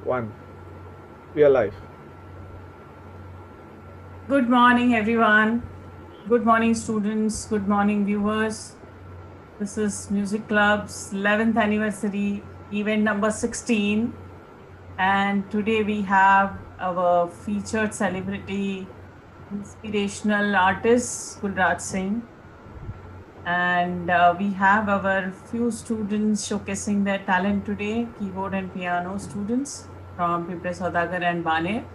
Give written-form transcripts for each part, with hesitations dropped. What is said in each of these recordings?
One. We are live. Good morning, everyone. Good morning, students. Good morning, viewers. This is Music Club's 11th anniversary event number 16. And today we have our featured celebrity, inspirational artist, Gulraj Singh. And we have our few students showcasing their talent today, keyboard and piano students from Pipre Saudagar and Bane.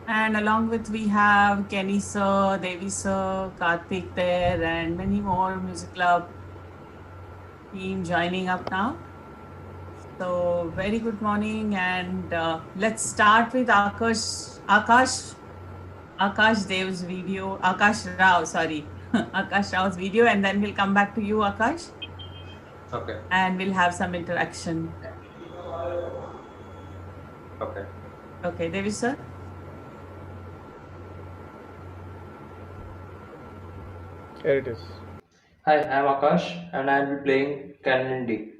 And along with we have Kenny sir, Devi sir, Karthik there, and many more music club team joining up now. So very good morning, and let's start with Akash Dev's video, Akash Rao, sorry, Akash Rao's video, and then we'll come back to you, Akash, Okay. and we'll have some interaction. Okay. Okay, Devi sir. Here it is. Hi, I'm Akash and I'll be playing Canon D.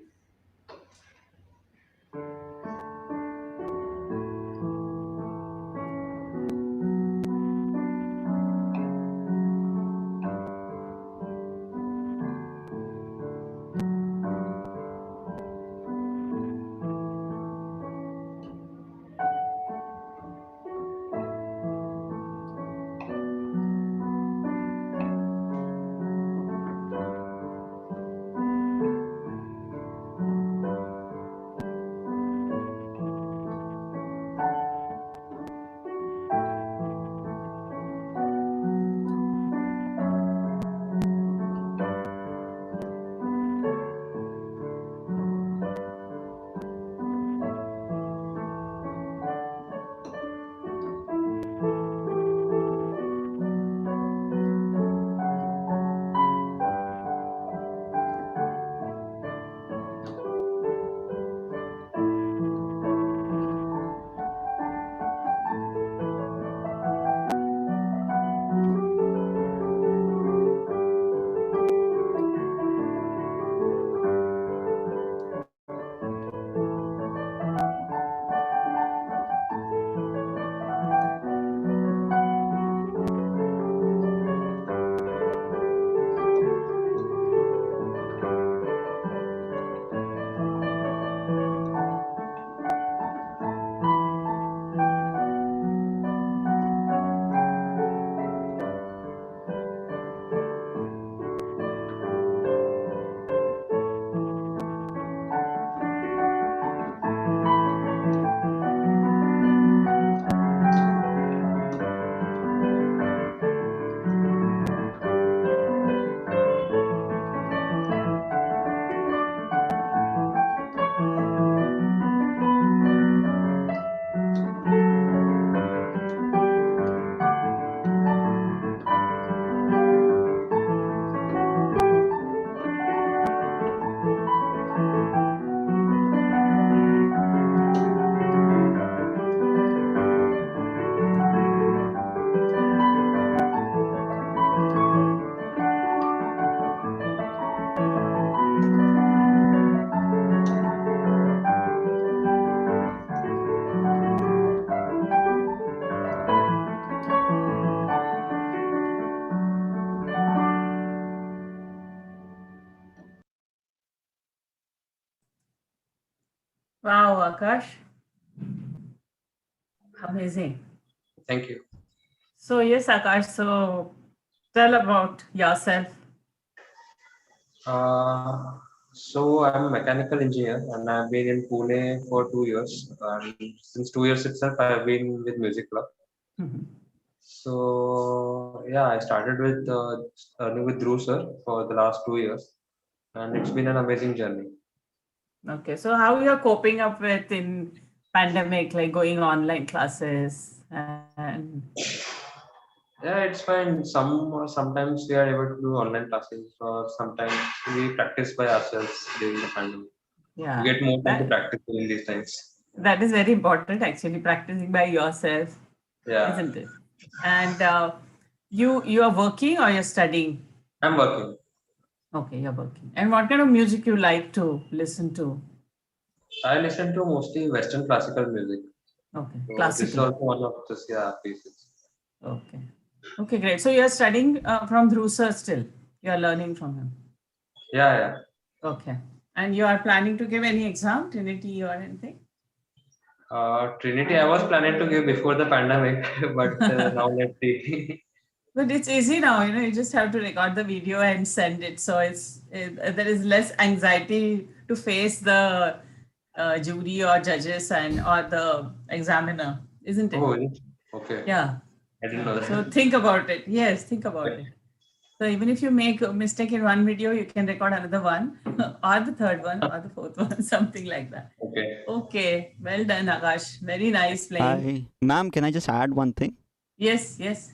Wow, Akash, amazing. Thank you. So yes, Akash. So tell about yourself. So I'm a mechanical engineer and I've been in Pune for 2 years. And since 2 years itself, I've been with Music Club. So yeah, I started with earning with Dhruv sir for the last 2 years, and it's been an amazing journey. Okay, so how you're coping up with in pandemic, like going online classes and Yeah, it's fine. Sometimes we are able to do online classes, or sometimes we practice by ourselves during the pandemic. We yeah, get more time to that practice during these times. that is very important actually, practicing by yourself, Yeah, isn't it? And you are working or you're studying? I'm working. Okay, you're working. And what kind of music you like to listen to? I listen to mostly Western classical music. Okay, So this is classical. also one of the pieces. Okay. Okay, great. So you are studying from Dhruv sir still. You are learning from him. Yeah, yeah. Okay. And you are planning to give any exam, Trinity or anything? Trinity, I was planning to give before the pandemic, but now let's see. But it's easy now, you just have to record the video and send it. So there is less anxiety to face the jury or judges and or the examiner, isn't it? Oh, is it? Okay. Yeah. I didn't know So that. think about it. Yes, think about Okay. it. So even if you make a mistake in one video, you can record another one, or the third one, or the fourth one, something like that. Okay. Okay, well done, Akash. Very nice playing. Hi, ma'am, can I just add one thing? Yes, yes,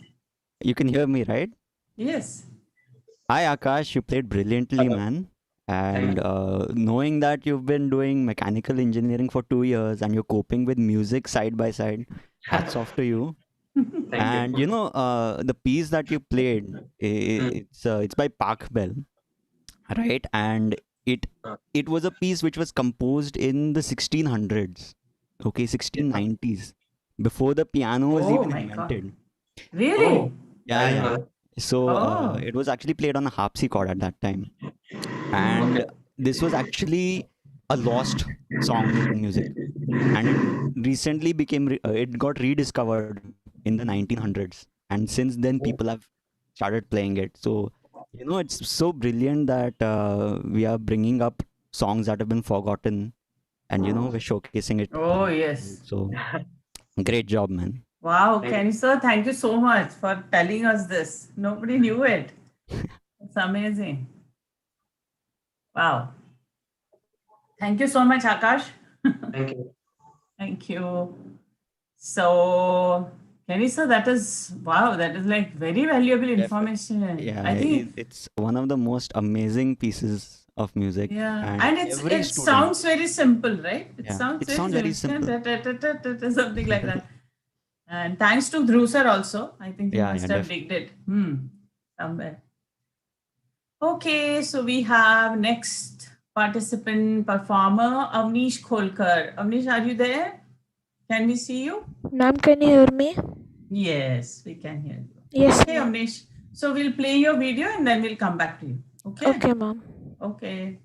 You can hear me, right? yes. Hi, Akash, you played brilliantly, Hello. man. Thank And you. knowing that you've been doing mechanical engineering for 2 years and you're coping with music side by side, hats off to you. Thank And you. the piece that you played, Hmm. it's by Park Bell, right? And it Uh, it was a piece which was composed in the 1600s, okay, yeah. 1690s, before the piano was Oh even my God. invented. Really? Oh, I Yeah, didn't yeah. know that. So Oh, it was actually played on a harpsichord at that time, Okay. and this was actually a lost song in music, and it recently it got rediscovered in the 1900s, and since then Oh, people have started playing it. So it's so brilliant that we are bringing up songs that have been forgotten, and we're showcasing it oh in yes. so great job, man. Wow, thank you. Kenny sir, thank you so much for telling us this. Nobody knew it. It's amazing. Wow. Thank you so much, Akash. Thank you. Thank you. So, Kenny sir, that is wow, that is like very valuable Definitely. information. Yeah, I think it's one of the most amazing pieces of music, yeah, and and every it student, sounds very simple, right? It yeah, sounds it very sounds very simple, simple. something like that. And thanks to Dhruv sir also, I think he Yeah, must yeah, have digged it. Somewhere. Okay, so we have next participant performer, Avnish Kholkar. Avnish, are you there? Can we see you? Ma'am, can you hear me? Yes, we can hear you. Yes, Okay, ma'am. Avnish. So we'll play your video and then we'll come back to you. Okay? Okay, ma'am. Okay.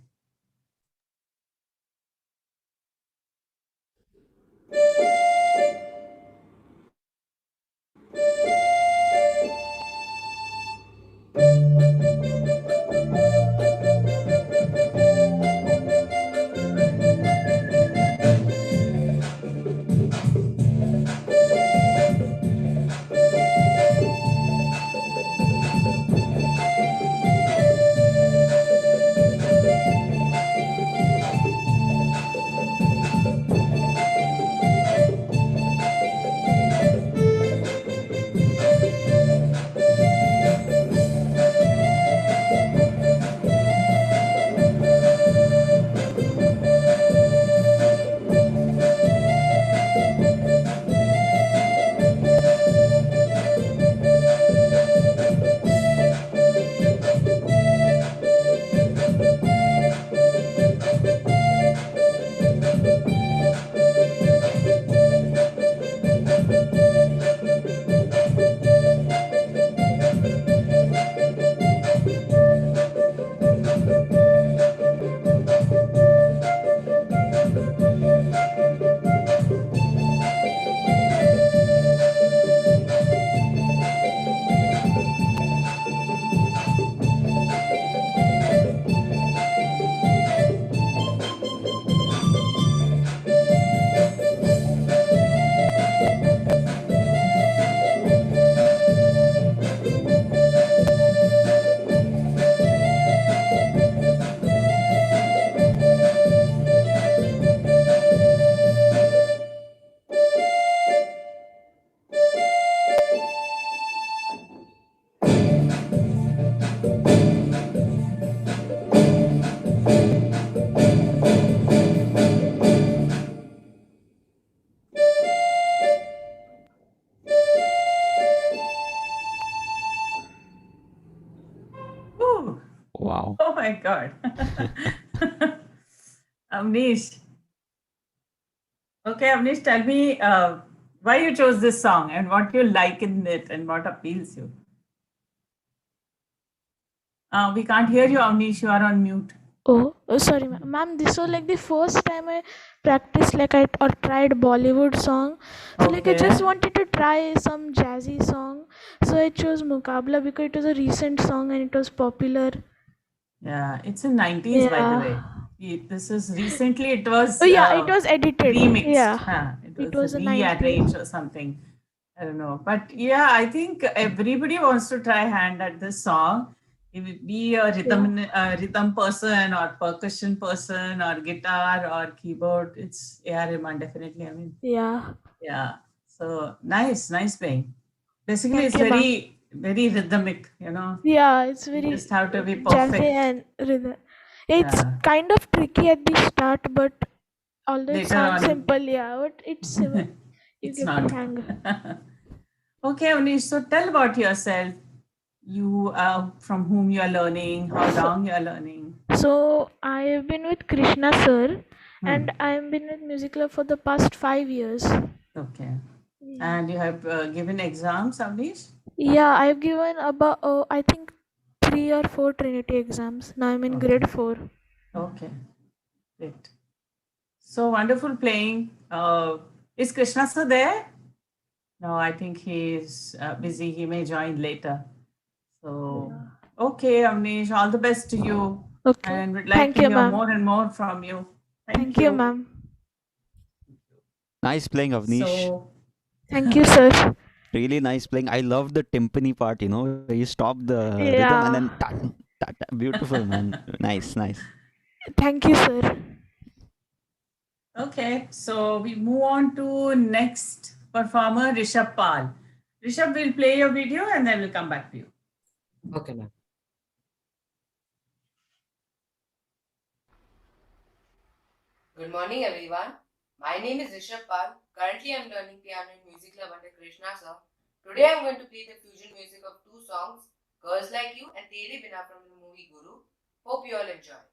Ooh. Wow. Oh my God. Avnish, Okay, Avnish, tell me why you chose this song and what you like in it and what appeals you. We can't hear you, Avnish. You are on mute. Sorry, ma'am. This was like the first time I practiced or tried Bollywood song. So I just Okay. wanted to try some jazzy song. So I chose Mukabla because it was a recent song and it was popular. Yeah, it's in 90s, by the Yeah. way. This is recently, it was Oh yeah, it was edited. remixed. Yeah, Huh? It it was was a 90s. rearranged or something. I don't know. But yeah, I think everybody wants to try hand at this song. If it be a rhythm person or percussion person or guitar or keyboard, it's A R Rahman, definitely. I mean, Yeah. yeah. So nice playing. Basically, Thank it's you, ma'am. very rhythmic, you know. Yeah, it's You very just have to be jazzy perfect. and rhythm. It's Yeah. kind of tricky at the start, but although it Later sounds on, simple, yeah, but it's you it's get the not. hang. Okay, Anish, so tell about yourself. You from whom you are learning, how So, long you are learning. so I have been with Krishna sir, Hmm. and I have been with Muziclub for the past 5 years. Okay. Yeah, And you have given exams, Anish? yeah, I've given about I think 3 or 4 Trinity exams. Now I'm in Okay. grade 4. Okay. Great. So wonderful playing. Is Krishna sir there? No, I think he's busy. He may join later. So, Yeah. okay, Amnish, all the best to you. Okay. And we'd like Thank to you, hear ma'am. more and more from you. Thank Thank you, you. ma'am. Nice playing, Avnish. So, Thank you, sir. Really nice playing. I love the timpani part, where you stop the rhythm and then Yeah. ta, ta, ta. Beautiful, man. Nice. Thank you, sir. okay, so we move on to next performer, Rishabh Pal. Rishabh will play your video and then we'll come back to you. Okay, ma'am. Good morning, everyone. My name is Rishabh Pal. Currently, I'm learning piano in Muziclub under Krishna sir. Today, I'm going to play the fusion music of two songs, Girls Like You and Tere Bina from the movie Guru. Hope you all enjoy.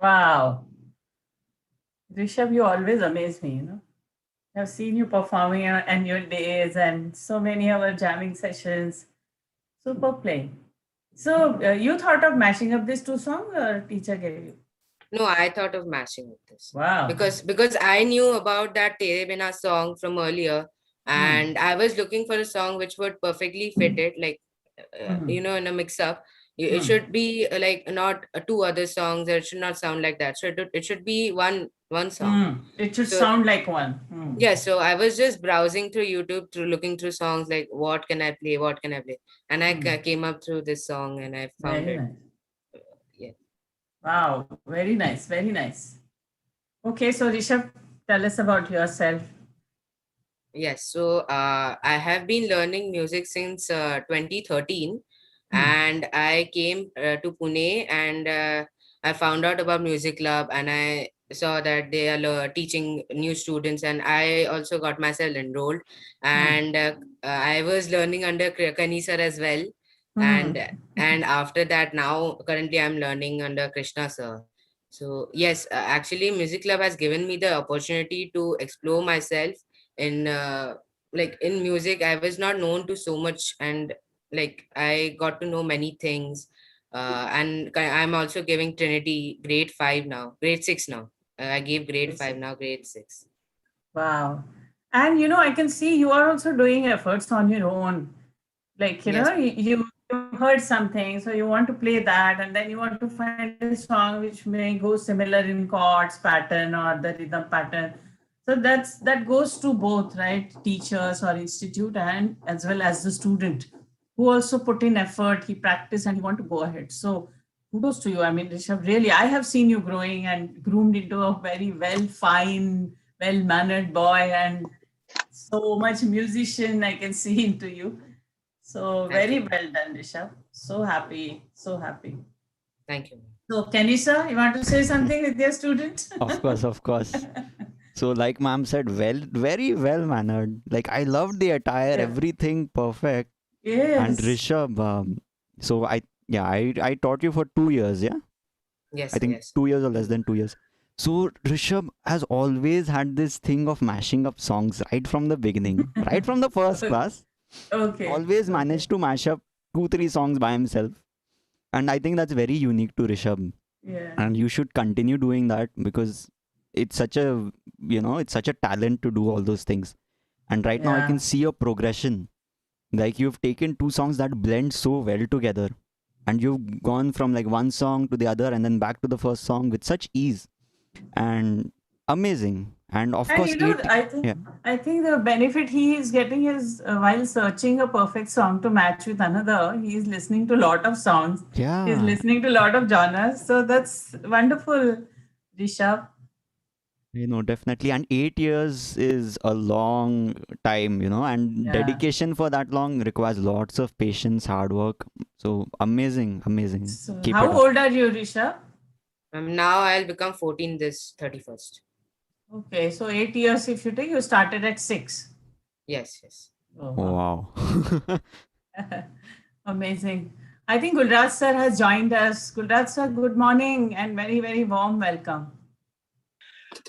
Wow. Rishabh, you always amaze me, you know. I've seen you performing on annual days and so many other jamming sessions. Super playing. So you thought of mashing up these two songs or teacher gave you? No, I thought of matching with this Wow. because I knew about that Tere Bina song from earlier, and I was looking for a song which would perfectly fit it, like in a mix up. It should be like not two other songs. It should not sound like that. So it should be one song. It should So sound like one. yeah, so I was just browsing through YouTube, through looking through songs like what can I play, and I came up through this song and I found Very it. nice. Yeah. Wow, very nice, very nice. Okay, so Rishabh, tell us about yourself. Yes, so I have been learning music since 2013, and I came to Pune, and I found out about Muziclub, and I saw that they are teaching new students, and I also got myself enrolled, and I was learning under Kanisa as well, and after that, now currently I'm learning under Krishna sir. So yes, actually, Muziclub has given me the opportunity to explore myself in like in music. I was not known to so much, and like I got to know many things, and I'm also giving Trinity grade 5 now, grade 6 now. I gave grade 5, now grade 6. Wow. And you know, I can see you are also doing efforts on your own. Like, you Yes. know, you heard something, so you want to play that, and then you want to find a song which may go similar in chords pattern or the rhythm pattern. So that goes to both, right? Teachers or institute, and as well as the student who also put in effort, he practiced and he want to go ahead. So kudos to you. I mean, Rishabh, really, I have seen you growing and groomed into a very fine, well-mannered boy, and so much musician I can see into you. So Thank very you. well done, Rishabh. So happy, so happy. Thank you. So Kanisha, you want to say something with your student? Of course, of course. So, like ma'am said, very well mannered. Like I loved the attire, Yeah. everything perfect. Yes. And Rishabh, so I taught you for 2 years, yeah. Yes, I think yes. 2 years or less than 2 years. So Rishabh has always had this thing of mashing up songs right from the beginning, right from the first class. Okay. Always managed to mash up 2 3 songs by himself, and I think that's very unique to Rishabh. Yeah. And you should continue doing that because it's such a it's such a talent to do all those things. And right now I can see your progression. Like you've taken two songs that blend so well together, and you've gone from like one song to the other and then back to the first song with such ease, and amazing. And of And course you know, yeah. I think the benefit he is getting is while searching a perfect song to match with another, he is listening to a lot of songs. Yeah. He's listening to a lot of genres. So that's wonderful, Rishabh. Definitely. And 8 years is a long time, and Yeah. dedication for that long requires lots of patience, hard work. So amazing. So Keep how it up. old are you, Rishabh? Now I'll become 14 this 31st. Okay, so 8 years if you take, you started at 6. Yes, yes. Oh, Wow. Amazing. I think Gulraj sir has joined us. Gulraj sir, good morning and very warm welcome.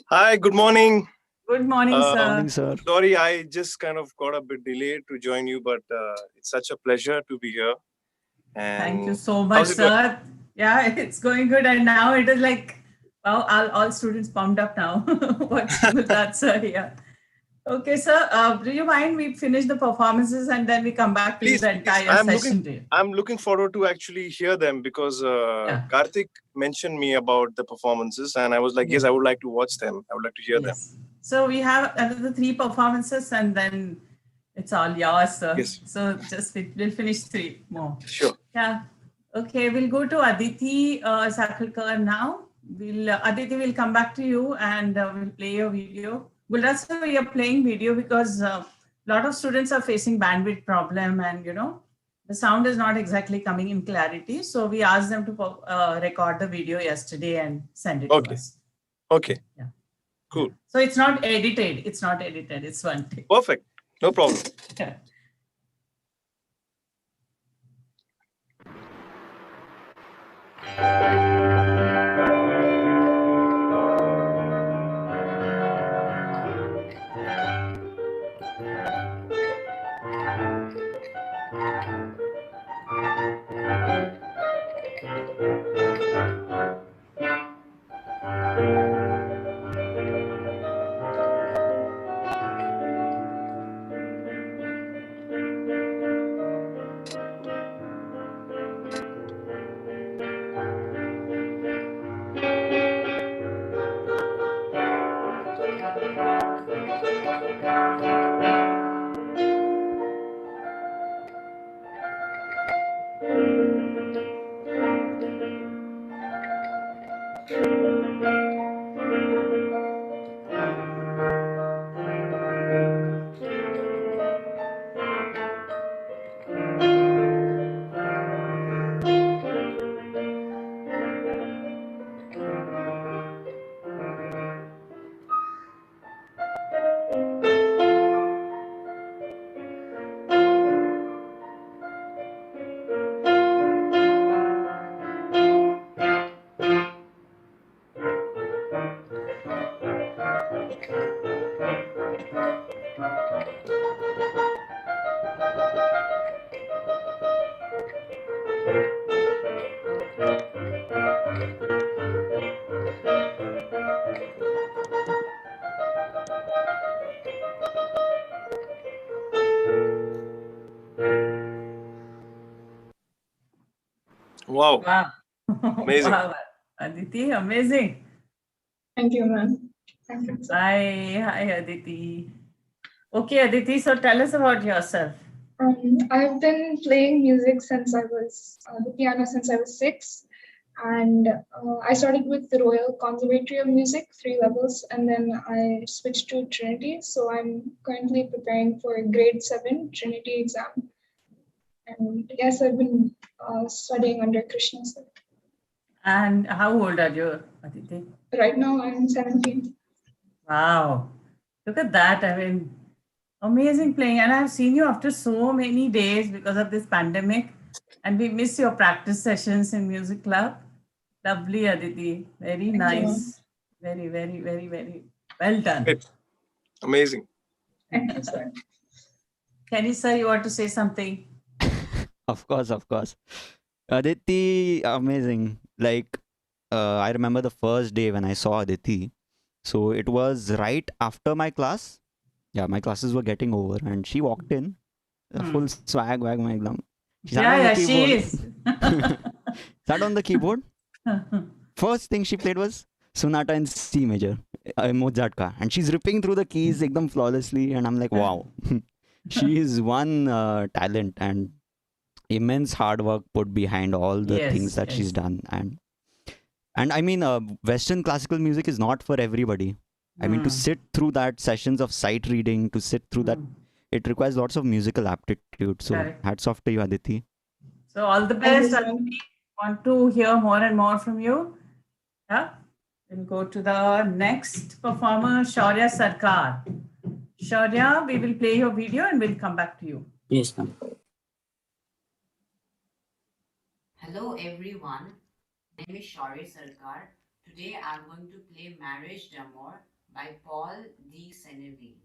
Hi, good morning. Good morning, sir. Morning, sir. Sorry, I just kind of got a bit delayed to join you, but it's such a pleasure to be here. And thank you so much, how's it going? sir. Yeah, it's going good. And now it is like, wow, all students pumped up now. What's Gulraj sir here? Okay, sir. Do you mind we finish the performances and then we come back to Please, the entire session? I'm looking forward to actually hear them because Karthik mentioned me about the performances, and I was like, yes, I would like to watch them. I would like to hear them. So we have another 3 performances and then it's all yours, sir. Yes. So just we'll finish 3 more. Sure. Yeah. Okay, we'll go to Aditi Sakhalkar now. Aditi will come back to you and we'll play your video. Gulraj sir, we are playing video because a lot of students are facing bandwidth problem and the sound is not exactly coming in clarity. So we asked them to record the video yesterday and send it to us. Okay. Yeah. Cool. So it's not edited. It's one take. Perfect. No problem. Yeah. Wow. Wow. Amazing. Wow. Aditi, amazing. Thank you, ma'am. Thank you. Hi, Aditi. Okay, Aditi, so tell us about yourself. I've been playing music since I was the piano since I was 6, and I started with the Royal Conservatory of Music, 3 levels, and then I switched to Trinity. So I'm currently preparing for a grade 7 Trinity exam, and yes, I've been studying under Krishna sir. And how old are you, Aditi? Right now, I'm 17. Wow. Look at that. I mean, amazing playing. And I've seen you after so many days because of this pandemic. And we miss your practice sessions in Music Club. Lovely, Aditi. Very nice. Very, very, very, very well done. Great. Amazing. Thank you, sir. Kenny, sir, you want to say something? Of course, of course. Aditi, amazing. Like, I remember the first day when I saw Aditi. So it was right after my class. Yeah, my classes were getting over, and she walked in, full swag wag mein ekdam. She sat on the She keyboard. is. Sat on the keyboard. First thing she played was Sonata in C major, Mozart ka, and she's ripping through the keys ekdam flawlessly, and I'm like, wow, she is one talent and immense hard work put behind all the things that she's done. And I mean, Western classical music is not for everybody. I mean, to sit through that sessions of sight reading, to sit through that, it requires lots of musical aptitude. So Correct. hats off to you, Aditi. So all the best. Aditi. Want to hear more and more from you? Yeah. We'll go to the next performer, Shaurya Sarkar. Shaurya, we will play your video and we'll come back to you. Yes, ma'am. Hello everyone, my name is Shaurya Sarkar. Today I'm going to play Marriage d'Amour by Paul de Senneville.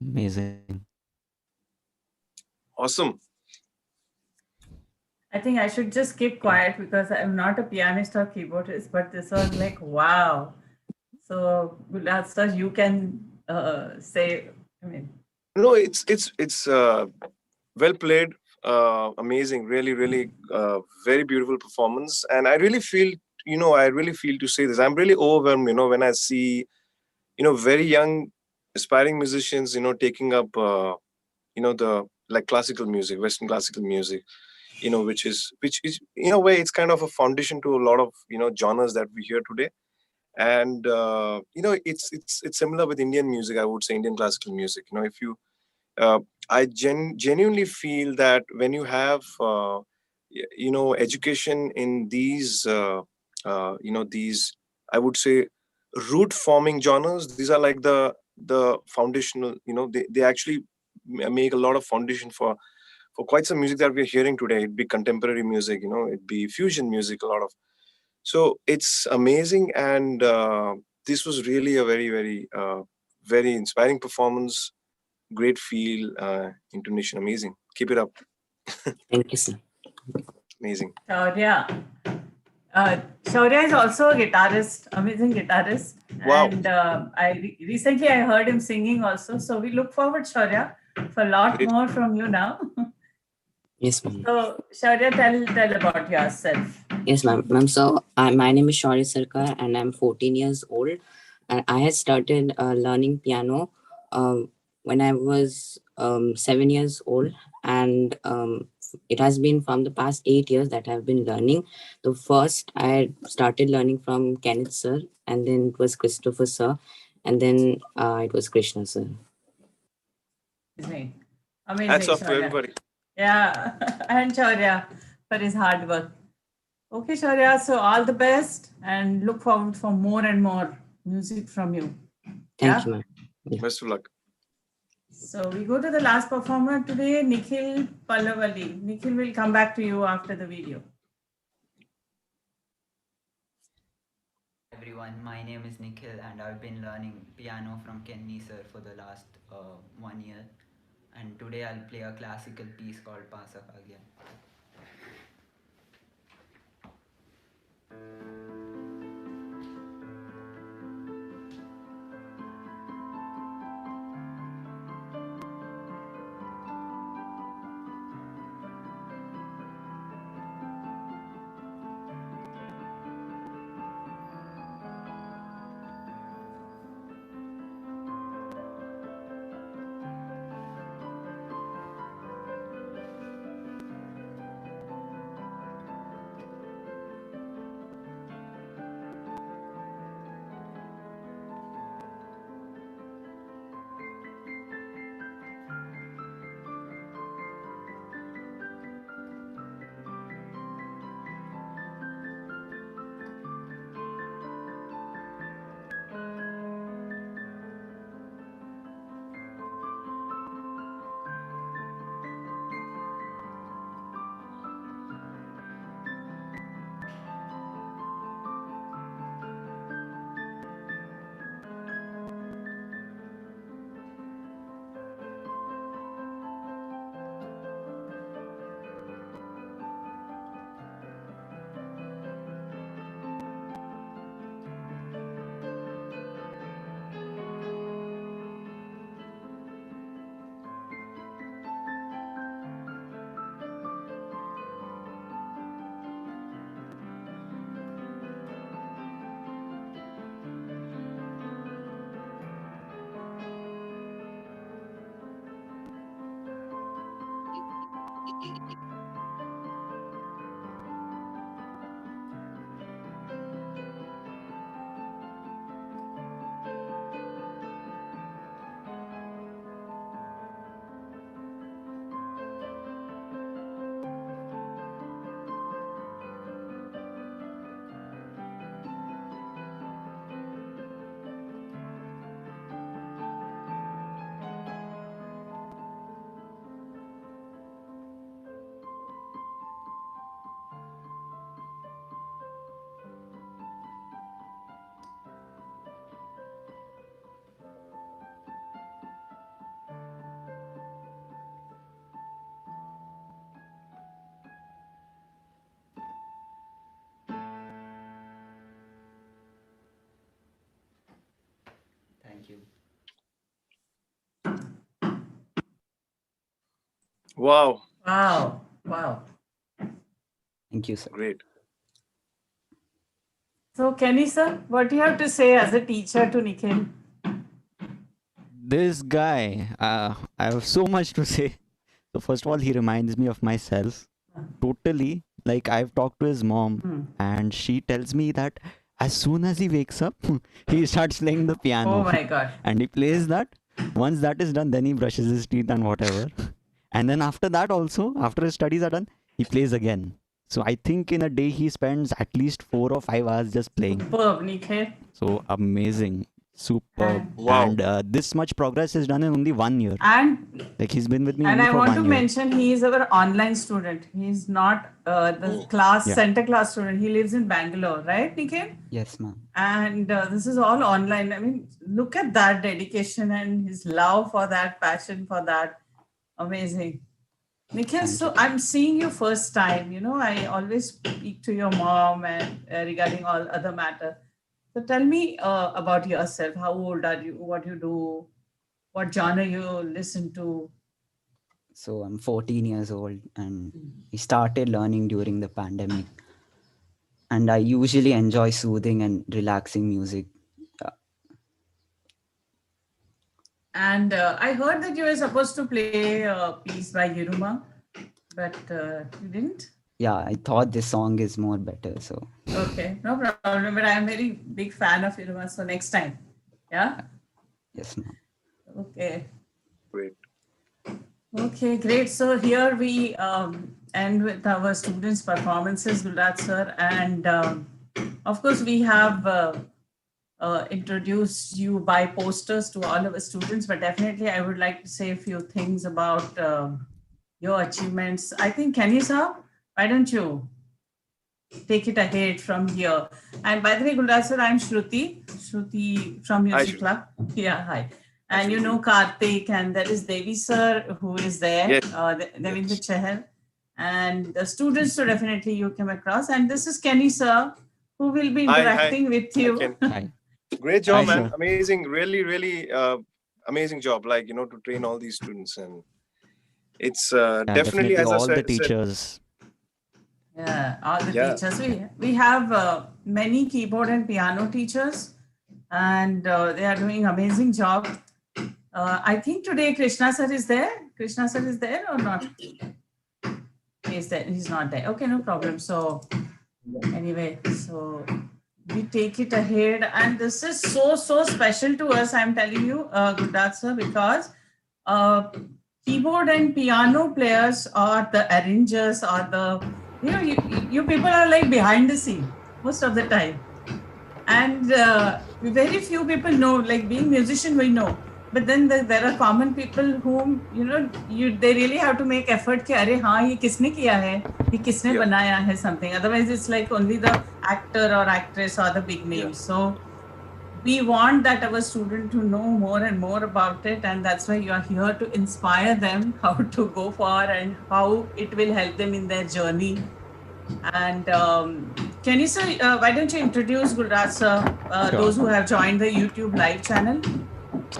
Amazing. Awesome. I think I should just keep quiet because I'm not a pianist or keyboardist, but this was like, wow. So, Gulraj sir, you can say, I mean, No, it's well played. Amazing, really, very beautiful performance. And I really feel, I really feel to say this. I'm really overwhelmed, when I see, very young aspiring musicians, taking up, the like classical music, Western classical music, which is in a way it's kind of a foundation to a lot of genres that we hear today. And it's similar with Indian music. I would say Indian classical music. If you uh, I genuinely feel that when you have education in these these, I would say, root forming genres. These are like the foundational. They actually make a lot of foundation for quite some music that we're hearing today. It'd be contemporary music, it'd be fusion music, a lot of. So it's amazing, and this was really a very inspiring performance. Great feel, intonation, amazing. Keep it up. Thank you, sir. Amazing. Shaurya. Shaurya is also a guitarist, amazing guitarist. Wow. And recently I heard him singing also. So we look forward, Shaurya, for a lot Great. more from you now. Yes, ma'am. So, Shaurya, tell about yourself. Yes, ma'am. So, my name is Shaurya Sarkar, and I'm 14 years old. And I had started learning piano when I was 7 years old, and it has been from the past 8 years that I've been learning. The first I had started learning from Kenneth sir, and then it was Christopher sir, and then it was Krishna sir. Amazing. Amazing. Hats off to Shaurya. everybody. Yeah, and Shaurya for his hard work. Okay, Shaurya, so all the best and look forward for more and more music from you. Thank you, ma'am. Yeah. Best of luck. So we go to the last performer today, Nikhil Pallavali. Nikhil will come back to you after the video. Everyone, my name is Nikhil and I've been learning piano from Kenny sir for the last 1 year. And today I'll play a classical piece called Pasakagya. Wow. Wow. Wow. Thank you, sir. Great. So, Kenny sir, what do you have to say as a teacher to Nikhil? This guy, I have so much to say. So first of all, he reminds me of myself totally. Like, I've talked to his mom, and she tells me that as soon as he wakes up, he starts playing the piano. Oh my God. And he plays that. Once that is done, then he brushes his teeth and whatever. And then after that also, after his studies are done, he plays again. So I think in a day he spends at least 4 or 5 hours just playing. Superb, Nikhil. So amazing. Superb. Wow. And this much progress is done in only 1 year. And Like, he's been with me and only I for want 1 to year. mention he is our online student. He's not the class Yeah. center class student. He lives in Bangalore, right, Nikhil? Yes, ma'am. And this is all online. I mean, look at that dedication and his love for that, passion for that. Amazing. Nikhil, so I'm seeing you first time. You know, I always speak to your mom and regarding all other matter. So tell me about yourself. How old are you? What you do? What genre you listen to? So I'm 14 years old and I started learning during the pandemic. And I usually enjoy soothing and relaxing music. And I heard that you were supposed to play a piece by Yiruma, but you didn't? Yeah, I thought this song is more better. So Okay, no problem. But I'm very big fan of Yiruma, so next time. Yeah? yes, ma'am. Okay. Great. Okay, great. So here we end with our students' performances, Gulraj sir. And of course, we have introduced you by posters to all of our students, but definitely I would like to say a few things about your achievements. I think, Kenny sir, why don't you take it ahead from here? And by the way, Gulraj sir, I'm Shruti from Hi, Muziclub. Yeah, hi. And you know Karthik, and there is Devi sir who is there, Yes. Devendra Chahal. And the students, so definitely you came across. And this is Kenny sir, who will be Hi, hi. interacting with you. Ken. Hi. Great job, Hi, man. sir. Amazing. Really, really amazing job. Like, to train all these students. And it's Yeah, definitely, as I all the said, teachers. Yeah, all the Yeah. teachers. We have many keyboard and piano teachers, and they are doing amazing job. I think today Krishna sir is there. Krishna sir is there or not? He's there. He's not there. Okay, no problem. So anyway, so we take it ahead, and this is so special to us. I'm telling you, Gulraj sir, because keyboard and piano players or the arrangers or the you people are like behind the scene most of the time, and very few people know. Like being musician, we know. But then there are common people whom they really have to make effort कि अरे हाँ ये किसने किया है, ये किसने बनाया है something. Otherwise it's like only the actor or actress or the big names. So we want that our student to know more and more about it, and that's why you are here to inspire them how to go far and how it will help them in their journey. And can you sir, why don't you introduce Gulraj sir, those who have joined the YouTube live channel?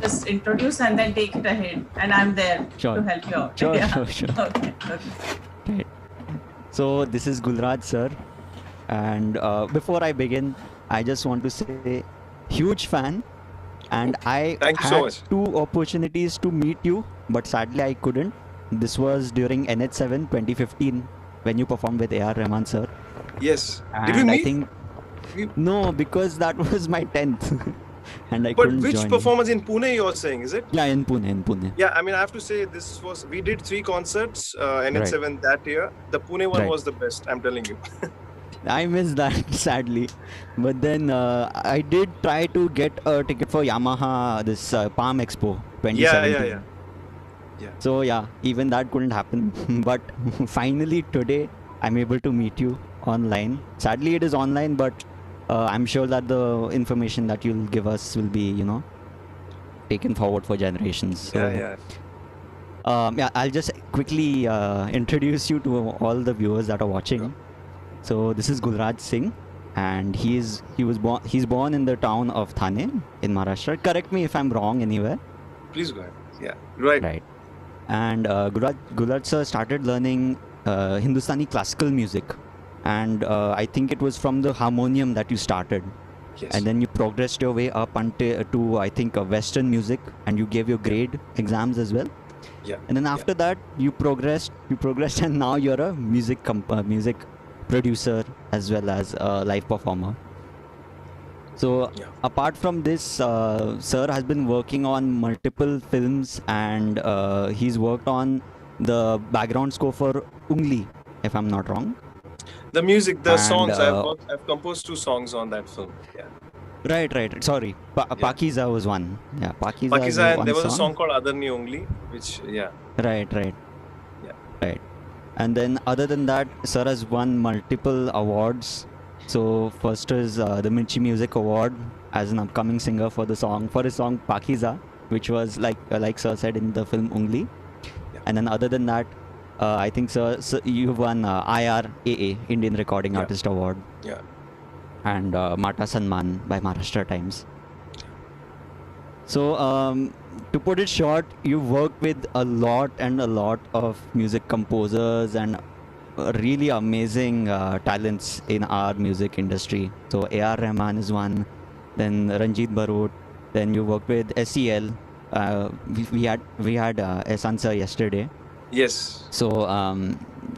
Just introduce and then take it ahead, and I'm there Sure. to help you out. Sure, Yeah. sure. Okay. Right. So this is Gulraj sir, and before I begin, I just want to say, huge fan, and I Thank you had so much. 2 opportunities to meet you, but sadly I couldn't. This was during NH7 2015 when you performed with A R Rahman sir. Yes. And Did we meet? I think no, because that was my 10th, and I But couldn't which join. performance in Pune you're saying, is it? Yeah, in Pune. Yeah, I mean, I have to say we did 3 concerts, NH7 that year. The Pune one Right. was the best, I'm telling you. I missed that sadly, but then I did try to get a ticket for Yamaha this Palm Expo 2017. Yeah. So yeah, even that couldn't happen. But finally today I'm able to meet you online. Sadly it is online, but I'm sure that the information that you'll give us will be, taken forward for generations. So, Yeah. I'll just quickly introduce you to all the viewers that are watching. So this is Gulraj Singh, and he's born in the town of Thane in Maharashtra. Correct me if I'm wrong anywhere. Please go ahead. Yeah. Right. And Gulraj sir started learning Hindustani classical music, and I think it was from the Harmonium that you started. Yes. And then you progressed your way up until to I think Western music, and you gave your grade exams as well. Yeah. And then after that, you progressed, and now you're a music producer as well as a live performer. So apart from this, sir has been working on multiple films, and he's worked on the background score for Ungli, if I'm not wrong. The music, the And, songs, I've composed 2 songs on that film. Yeah. Right. Sorry, Pakiza was one. Yeah, Pakiza is Pakiza, and one there was a song. song called Adarni Ongli, which Right. Yeah. Right. And then other than that, sir has won multiple awards. So first is the Mirchi Music Award as an upcoming singer for his song Pakiza, which was like sir said in the film Ungli. Yeah. And then other than that, I think sir you've won IRAA, Indian Recording Artist Award. Yeah. And Mata Sanman by Maharashtra Times. So to put it short, you work with a lot of music composers and really amazing talents in our music industry. So A R Rahman is one, then Ranjit Barot, then you work with SEL. We had Ehsaan sir yesterday. Yes. So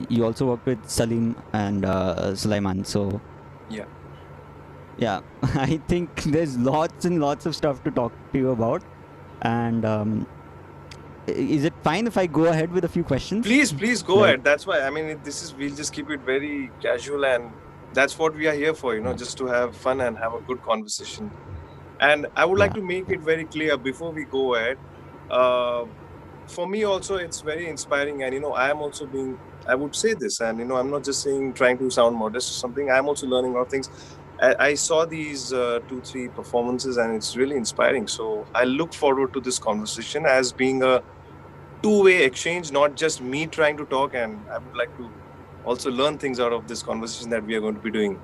you also work with Salim and Sulaiman. So yeah, I think there's lots and lots of stuff to talk to you about. And is it fine if I go ahead with a few questions? Please go ahead. That's why, I mean, we'll just keep it very casual, and that's what we are here for, just to have fun and have a good conversation. And I would like to make it very clear before we go ahead. For me also, it's very inspiring, and I am also I would say this, and I'm not just trying to sound modest or something. I'm also learning a lot of things. I saw these 2-3 performances, and it's really inspiring. So I look forward to this conversation as being a two-way exchange, not just me trying to talk, and I would like to also learn things out of this conversation that we are going to be doing.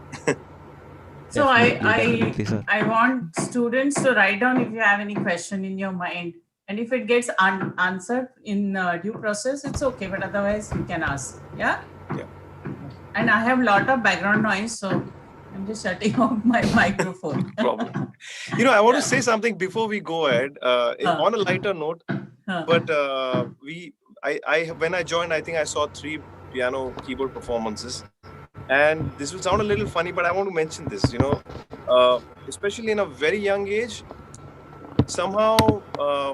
So I want students to write down if you have any question in your mind, and if it gets answered in due process, it's okay, but otherwise you can ask. Yeah. And I have a lot of background noise, so I'm just shutting off my microphone. No problem. I want to say something before we go ahead, on a lighter note. But when I joined, I think I saw 3 piano keyboard performances. And this will sound a little funny, but I want to mention this, especially in a very young age, somehow,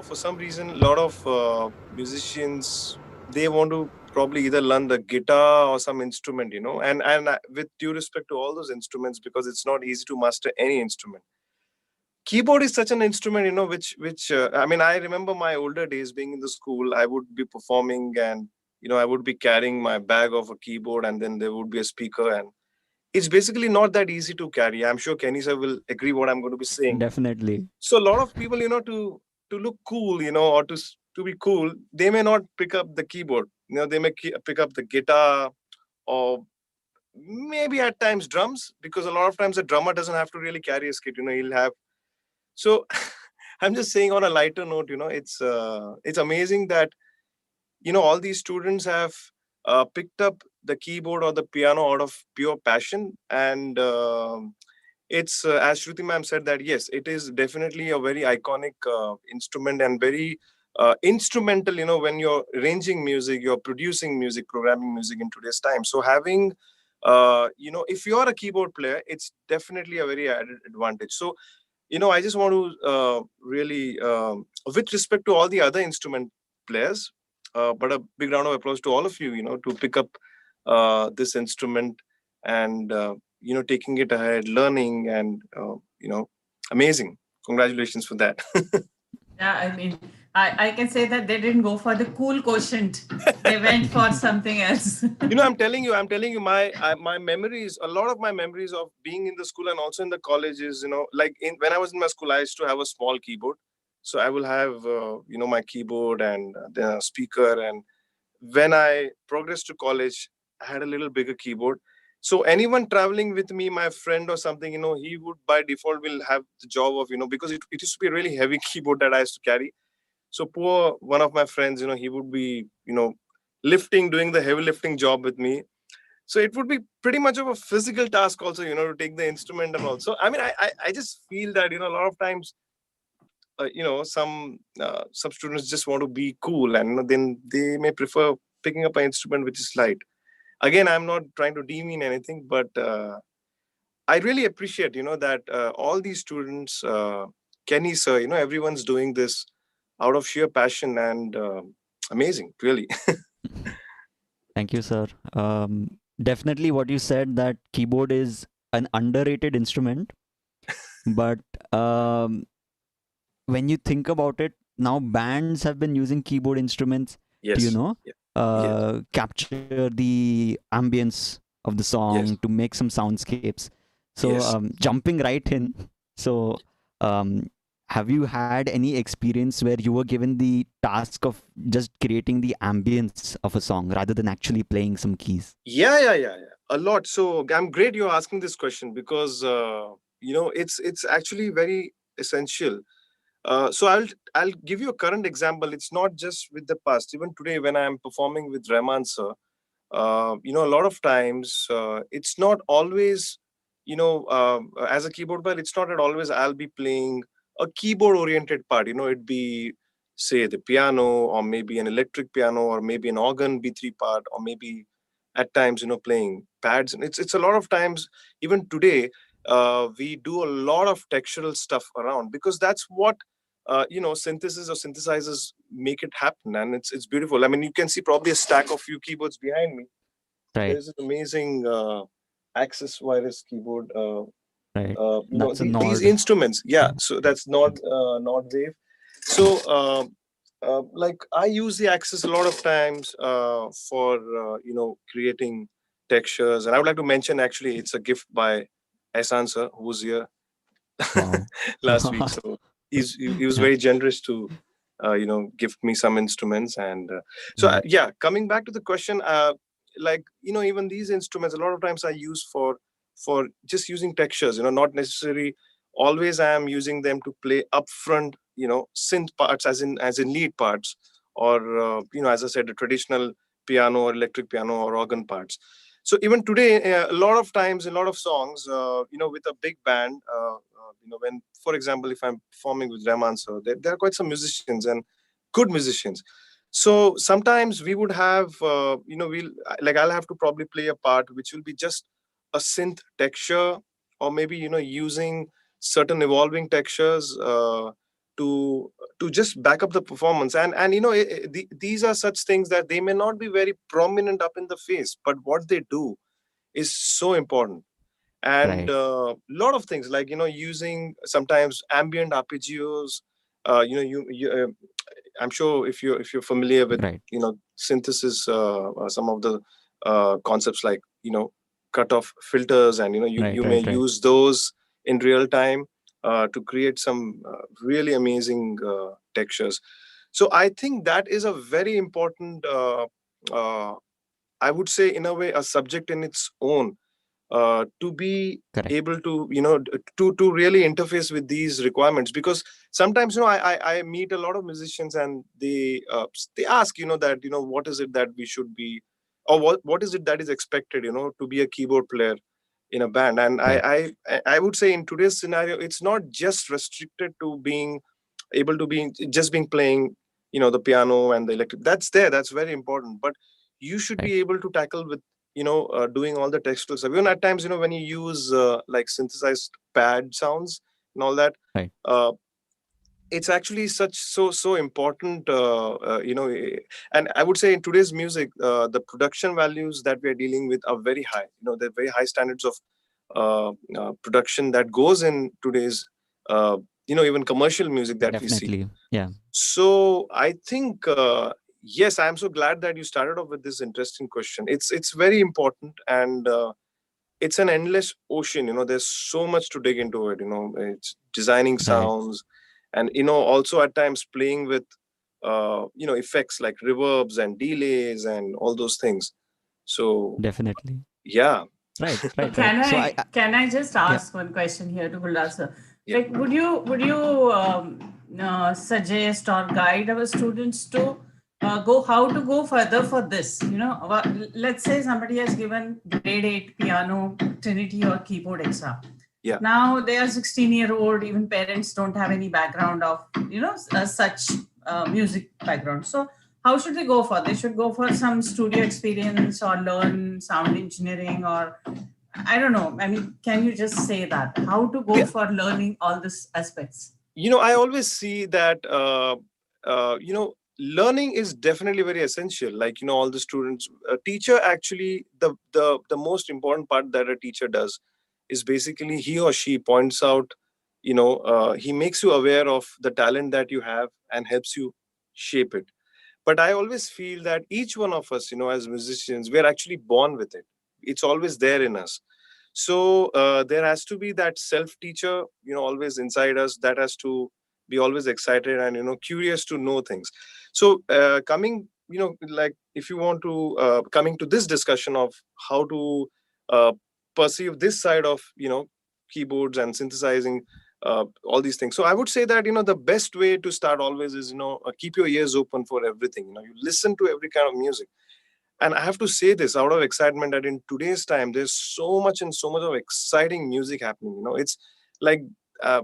for some reason, a lot of musicians, they want to probably either learn the guitar or some instrument, and with due respect to all those instruments, because it's not easy to master any instrument. Keyboard is such an instrument, which I mean, I remember my older days being in the school. I would be performing, and I would be carrying my bag of a keyboard, and then there would be a speaker, and it's basically not that easy to carry. I'm sure Kenny sir will agree what I'm going to be saying. Definitely. So a lot of people, to look cool, or to be cool, they may not pick up the keyboard. They may pick up the guitar, or maybe at times drums, because a lot of times the drummer doesn't have to really carry his kit. He'll have. So I'm just saying on a lighter note, it's amazing that, all these students have picked up the keyboard or the piano out of pure passion. And it's, as Shruti ma'am said, that yes, it is definitely a very iconic instrument and very instrumental, when you're arranging music, you're producing music, programming music in today's time. So having, if you're a keyboard player, it's definitely a very added advantage. So, I just want to really, with respect to all the other instrument players, but a big round of applause to all of you, to pick up this instrument and, taking it ahead, learning, and, amazing. Congratulations for that. Yeah, I mean, I can say that they didn't go for the cool quotient. They went for something else. I'm telling you, my memories, a lot of my memories of being in the school and also in the colleges, like when I was in my school, I used to have a small keyboard. So I will have, my keyboard and then a speaker. And when I progressed to college, I had a little bigger keyboard. So anyone traveling with me, my friend or something, he would by default will have the job of, because it used to be a really heavy keyboard that I used to carry. So poor one of my friends, he would be, doing the heavy lifting job with me. So it would be pretty much of a physical task also, to take the instrument and also. I mean, I just feel that, a lot of times, some students just want to be cool, and then they may prefer picking up an instrument which is light. Again, I'm not trying to demean anything, but I really appreciate, that all these students, Kenny sir, everyone's doing this out of sheer passion and amazing, really. Thank you, sir. Definitely what you said, that keyboard is an underrated instrument, but when you think about it, now bands have been using keyboard instruments Yes. to, Yes. capture the ambience of the song, Yes. to make some soundscapes. So Yes. jumping right in, so have you had any experience where you were given the task of just creating the ambience of a song rather than actually playing some keys? Yeah. A lot. So I'm great you're asking this question because it's actually very essential. So I'll give you a current example. It's not just with the past. Even today, when I'm performing with Rahman sir, a lot of times it's not always, as a keyboard player, it's not at always I'll be playing a keyboard oriented part. It'd be, say, the piano, or maybe an electric piano, or maybe an organ B3 part, or maybe at times, playing pads. And it's a lot of times, even today, we do a lot of textural stuff around, because that's what synthesis or synthesizers make it happen, and it's beautiful. I mean, you can see probably a stack of few keyboards behind me. Right, There's an amazing Axis Virus keyboard. right. That's a These Nord. instruments. Yeah, so that's Nord Wave. So like I use the Axis a lot of times for creating textures, and I would like to mention, actually, it's a gift by Ehsaan sir, who was here Wow. last week. So he was Yeah. very generous to gift me some instruments. And Right. yeah, coming back to the question, like, even these instruments, a lot of times I use for just using textures, not necessarily always I am using them to play upfront, synth parts, as in lead parts, or as I said, a traditional piano or electric piano or organ parts. So even today, a lot of times, a lot of songs, with a big band, when, for example, if I'm performing with Rahman, so there are quite some musicians and good musicians. So sometimes we would have, I'll have to probably play a part which will be just a synth texture, or maybe, using certain evolving textures to just back up the performance. And these are such things that they may not be very prominent up in the face, but what they do is so important. And Right. a lot of things, like, using sometimes ambient arpeggios. I'm sure if you're familiar with Right. synthesis, some of the concepts, like, cutoff filters, and you may Right. use those in real time to create some really amazing textures. So I think that is a very important, uh, I would say, in a way, a subject in its own, to be Correct. able to to really interface with these requirements. Because sometimes, I meet a lot of musicians, and they ask, that, what is it that we should be, or what is it that is expected, to be a keyboard player in a band. And Right. I would say, in today's scenario, it's not just restricted to being able to be just being playing, the piano and the electric. That's very important, but you should Right. be able to tackle with, doing all the textual stuff. Even at times, when you use like synthesized pad sounds and all that, Right. it's actually so important, and I would say, in today's music, the production values that we are dealing with are very high. There are very high standards of production that goes in today's, even commercial music that we see. Definitely. Yeah. So I think, yes, I'm so glad that you started off with this interesting question. It's very important, and it's an endless ocean. There's so much to dig into it. It's designing Right. sounds, and also at times playing with effects like reverbs and delays and all those things. So Definitely. yeah. Right. So Right. Right. So can I just yeah. ask one question here to Gulraj sir? Yeah. Like, would you suggest or guide our students to how to go further for this? Let's say somebody has given grade 8 piano, Trinity or keyboard exam. Yeah. Now they are 16-year-old, even parents don't have any background of, such music background. So how should they go for? They should go for some studio experience or learn sound engineering, or I don't know. I mean, can you just say that? How to go for learning all these aspects? I always see that, learning is definitely very essential. Like, all the students, a teacher actually, the most important part that a teacher does is basically he or she points out, he makes you aware of the talent that you have and helps you shape it. But I always feel that each one of us, as musicians, we're actually born with it. It's always there in us. So there has to be that self teacher, always inside us, that has to be always excited and curious to know things. So coming, like, if you want to coming to this discussion of how to uh, perceive this side of keyboards and synthesizing, all these things. So I would say that the best way to start always is keep your ears open for everything. You listen to every kind of music. And I have to say this out of excitement, that in today's time there's so much and so much of exciting music happening. It's like uh,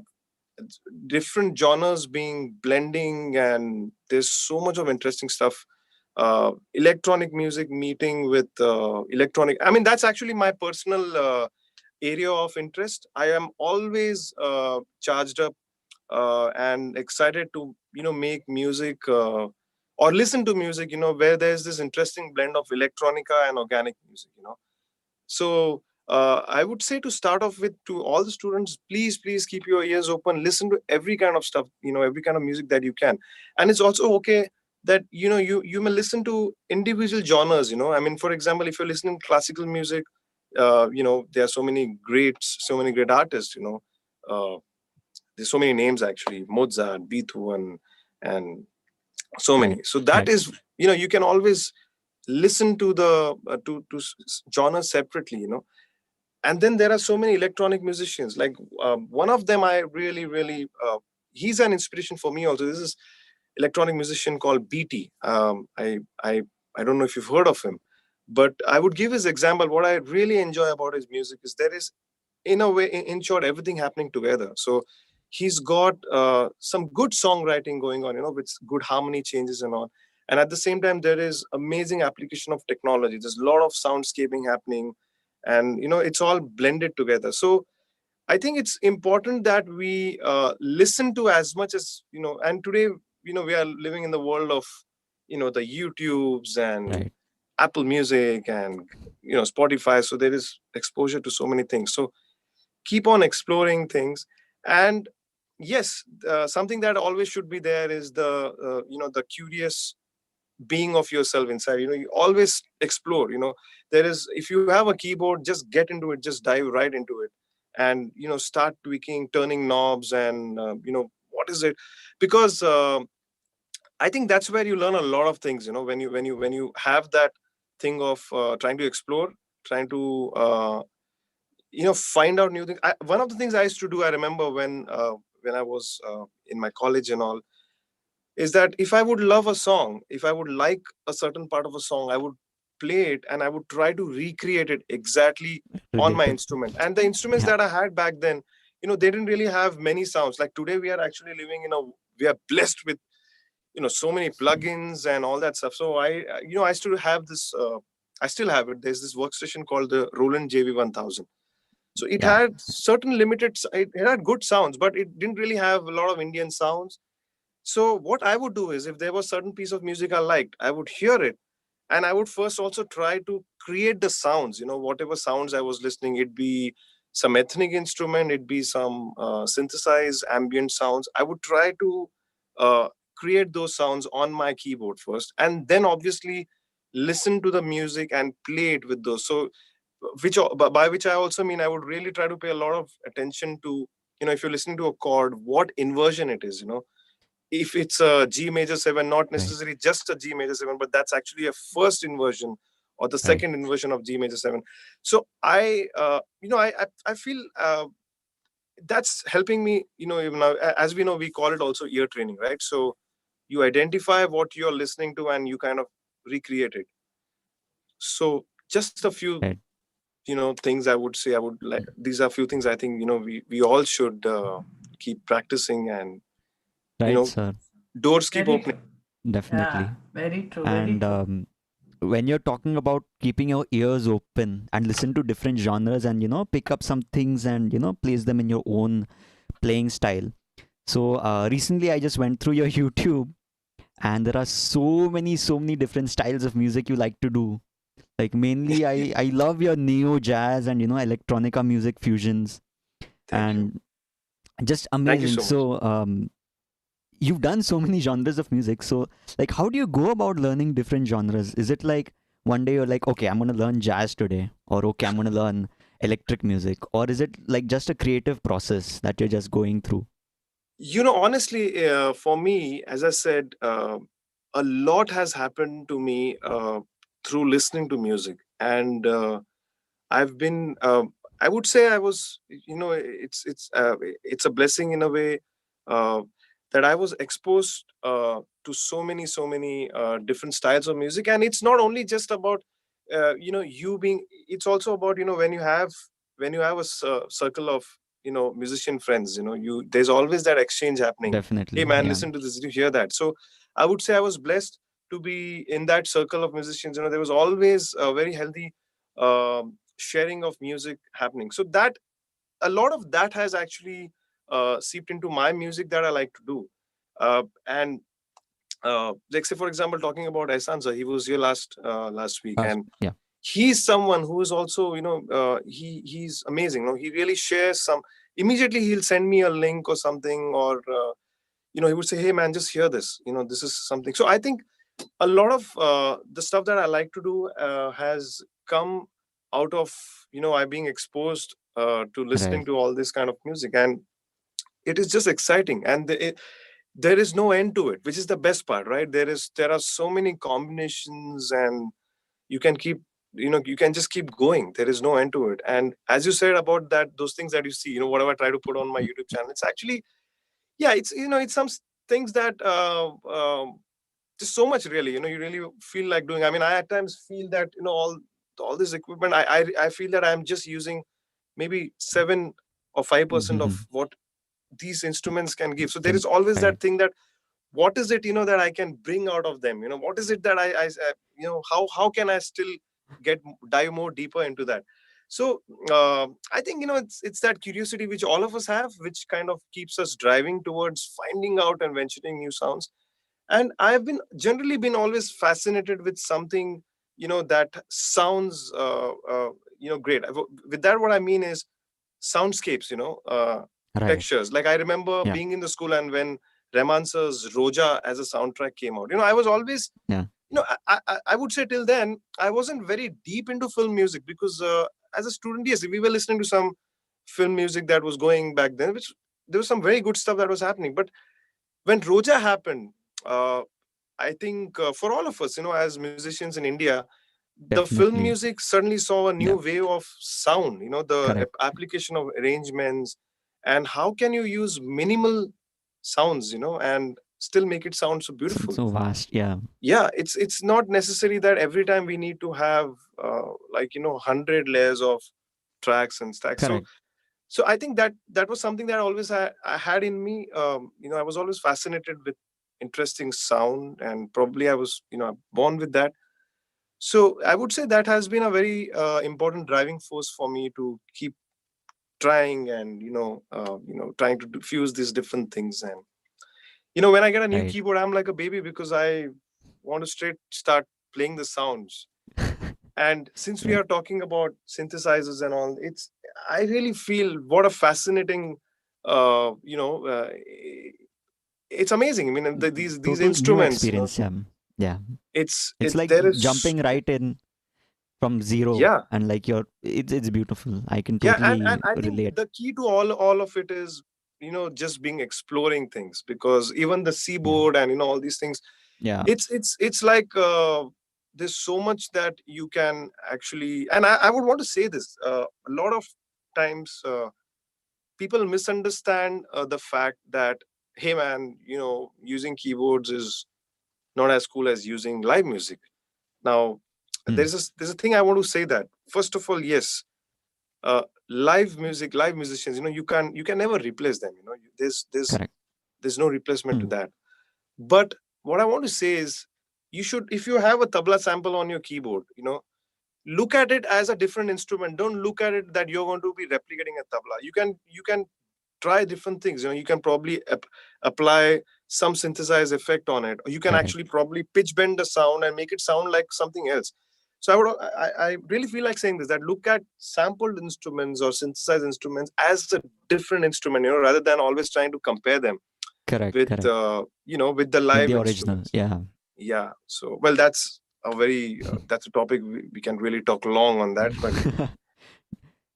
different genres being blending, and there's so much of interesting stuff. Electronic music meeting with electronic, I mean, that's actually my personal area of interest. I am always charged up and excited to make music or listen to music where there's this interesting blend of electronica and organic music. So I would say, to start off with, to all the students, please keep your ears open, listen to every kind of stuff, every kind of music that you can. And it's also okay that you may listen to individual genres. I mean, for example, if you're listening to classical music, there are so many great artists. uh, there's so many names, actually: Mozart, Beethoven, and so many. So that is, you can always listen to the genres separately. And then there are so many electronic musicians. Like, one of them I really he's an inspiration for me also. This is electronic musician called BT. I don't know if you've heard of him, but I would give his example. What I really enjoy about his music is there is, in a way, in short, everything happening together. So he's got some good songwriting going on, with good harmony changes and all. And at the same time, there is amazing application of technology. There's a lot of soundscaping happening, and it's all blended together. So I think it's important that we listen to as much as, and today, we are living in the world of the YouTubes and Right. Apple Music and Spotify. So there is exposure to so many things. So keep on exploring things. And yes, something that always should be there is the curious being of yourself inside. You always explore. There is, if you have a keyboard, just get into it, just dive right into it, and start tweaking, turning knobs, and what is it, because I think that's where you learn a lot of things. When you have that thing of trying to explore, trying to find out new things. One of the things I used to do, I remember when I was in my college and all, is that if I would love a song, if I would like a certain part of a song, I would play it and I would try to recreate it exactly on my Related. instrument. And the instruments Yeah. that I had back then, they didn't really have many sounds. Like today, we are actually living we are blessed with so many plugins and all that stuff. So I still have this. I still have it. There's this workstation called the Roland JV1000. So it Yeah. had certain it had good sounds, but it didn't really have a lot of Indian sounds. So what I would do is, if there was certain piece of music I liked, I would hear it, and I would first also try to create the sounds. Whatever sounds I was listening, it be some ethnic instrument, it be some synthesized ambient sounds. I would try to uh, create those sounds on my keyboard first, and then obviously listen to the music and play it with those. So by which I also mean, I would really try to pay a lot of attention to, if you're listening to a chord, what inversion it is. If it's a G major 7, not Right. necessarily just a G major 7, but that's actually a first inversion or the Right. second inversion of G major 7. So I feel that's helping me, even now, as we know, we call it also ear training, right? So you identify what you're listening to and you kind of recreate it. So just a few, Right. things I would say. I would like, these are few things I think, we all should keep practicing, and Right, sir. doors keep Very opening. true. Definitely. Yeah, very true. Very And true. when you're talking about keeping your ears open and listen to different genres and pick up some things and place them in your own playing style. So recently I just went through your YouTube, and there are so many different styles of music you like to do. Like mainly I love your neo jazz and electronica music fusions. Thank you. And just Thank you amazing. so much. So you've done so many genres of music. So like how do you go about learning different genres? Is it like one day you're like, okay, I'm gonna learn jazz today, or okay, I'm gonna learn electric music, or is it like just a creative process that you're just going through? Honestly, for me, as I said, a lot has happened to me through listening to music, and I've been. I would say I was. It's a blessing in a way uh, that I was exposed to so many different styles of music, and it's not only just about you being. It's also about when you have a circle of musician friends. There's always that exchange happening. Hey Definitely, man, yeah. listen to this. Did you hear that? So I would say I was blessed to be in that circle of musicians. There was always a very healthy sharing of music happening. So that a lot of that has actually seeped into my music that I like to do. And like say for example, talking about Ehsaan sir, he was here last week, and Yeah. he's someone who is also he's amazing. He really shares some. Immediately he'll send me a link or something, or he would say, hey man, just hear this. This is something. So I think a lot of the stuff that I like to do has come out of I being exposed to listening Right. to all this kind of music, and it is just exciting, and there is no end to it, which is the best part, right? There are so many combinations, and you can keep you can just keep going. There is no end to it. And as you said about that, those things that you see, whatever I try to put on my YouTube channel, it's actually, yeah, it's some things that just so much, really, you really feel like doing. I mean, I at times feel that all this equipment, I feel that I'm just using maybe 7 or 5% of Mhm. what these instruments can give. So there Can is always right. that thing that what is it that I can bring out of them. What is it that how can I still dive more deeper into that. So I think it's that curiosity which all of us have, which kind of keeps us driving towards finding out and venturing new sounds. And I've been generally been always fascinated with something that sounds great. With that, what I mean is soundscapes, Right. textures. Like I remember Yeah. being in the school, and when Rahman sir's Roja as a soundtrack came out, I was always, Yeah. I would say till then I wasn't very deep into film music, because as a student, yes, we were listening to some film music that was going back then, which there was some very good stuff that was happening. But when Roja happened, uh, I think for all of us, as musicians in India, the film Definitely. music suddenly saw a new Yeah. wave of sound, the Correct. application of arrangements, and how can you use minimal sounds, and still make it sound so beautiful. So vast. Yeah. Yeah, it's not necessary that every time we need to have 100 layers of tracks and stacks. So Correct. so I think that was something that I had in me. I was always fascinated with interesting sound, and probably I was born with that. So I would say that has been a very important driving force for me to keep trying, and trying to fuse these different things. And when I get a new Right. keyboard, I'm like a baby, because I want to straight start playing the sounds. And since we Right. are talking about synthesizers and all, I really feel what a fascinating uh, you know uh, it's amazing. I mean, these Total new instruments, experience. Yeah. Yeah. It's it's like there is. jumping right in from zero, Yeah, and like it's beautiful. I can yeah, and totally I think relate. the key to all of it is just being exploring things, because even the Yeah. seaboard and all these things, Yeah. it's like there's so much that you can actually. And I would want to say this, a lot of times people misunderstand the fact that, hey man, using keyboards is not as cool as using live music. Now, there's a thing I want to say that, first of all, yes, live musicians, you can never replace them. Correct. There's no replacement to that. But what I want to say is, you should, if you have a tabla sample on your keyboard, look at it as a different instrument. Don't look at it that you're going to be replicating a tabla. You can try different things. You can probably apply some synthesized effect on it, or you can Correct. actually probably pitch bend the sound and make it sound like something else. So I really feel like saying this, that look at sampled instruments or synthesized instruments as a different instrument, rather than always trying to compare them Correct. with Correct. with the With live the original. instruments. Yeah. Yeah. So, well, that's a very that's a topic we can really talk long on that. But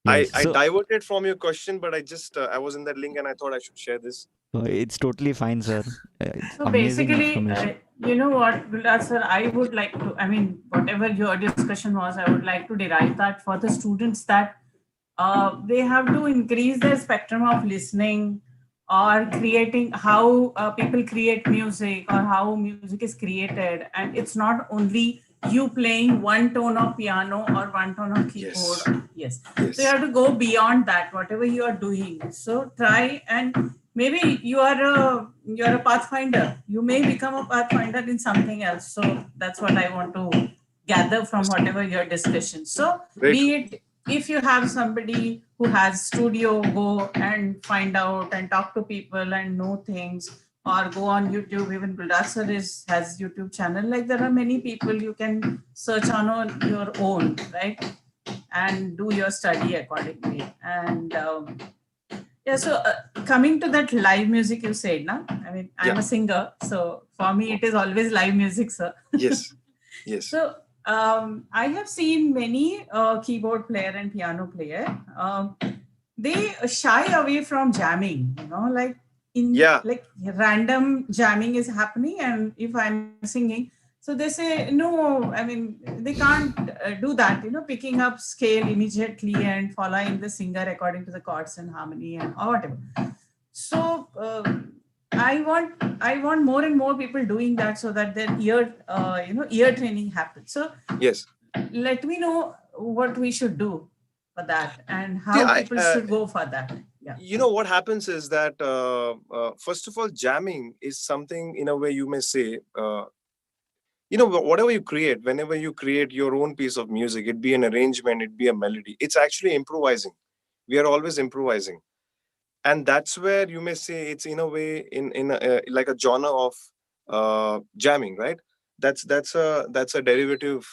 Yes. I So diverted from your question, but I was in that link and I thought I should share this. it's totally fine, sir. It's So amazing basically, information. you know what, Gulraj sir, I would like to, I mean, whatever your discussion was, I would like to derive that for the students, that they have to increase their spectrum of listening, or creating how people create music, or how music is created. And it's not only you playing one tone of piano or one tone of keyboard. Yes. So you have to go beyond that, whatever you are doing. So try, and maybe you're a pathfinder. You may become a pathfinder in something else. So that's what I want to gather from whatever your discussion. So be it, if you have somebody who has studio, go and find out and talk to people and know things, or go on YouTube. Even Gulraj sir has YouTube channel. Like, there are many people you can search on your own, right? And do your study accordingly. And yeah, so coming to that live music you said, na? I mean, I'm a singer, so for me it is always live music, sir. Yes. Yes. So I have seen many keyboard player and piano player. They shy away from jamming, like like random jamming is happening, and if I'm singing, so they say no. I mean, they can't do that. Picking up scale immediately and following the singer according to the chords and harmony and or whatever. So I want more and more people doing that, so that their ear training happens. So yes, let me know what we should do for that, and how people should go for that. Yeah. What happens is that first of all, jamming is something, in a way, you may say, whatever you create, whenever you create your own piece of music, it be an arrangement, it be a melody, it's actually improvising. We are always improvising. And that's where you may say it's, in a way, in like a genre of jamming, right? That's a derivative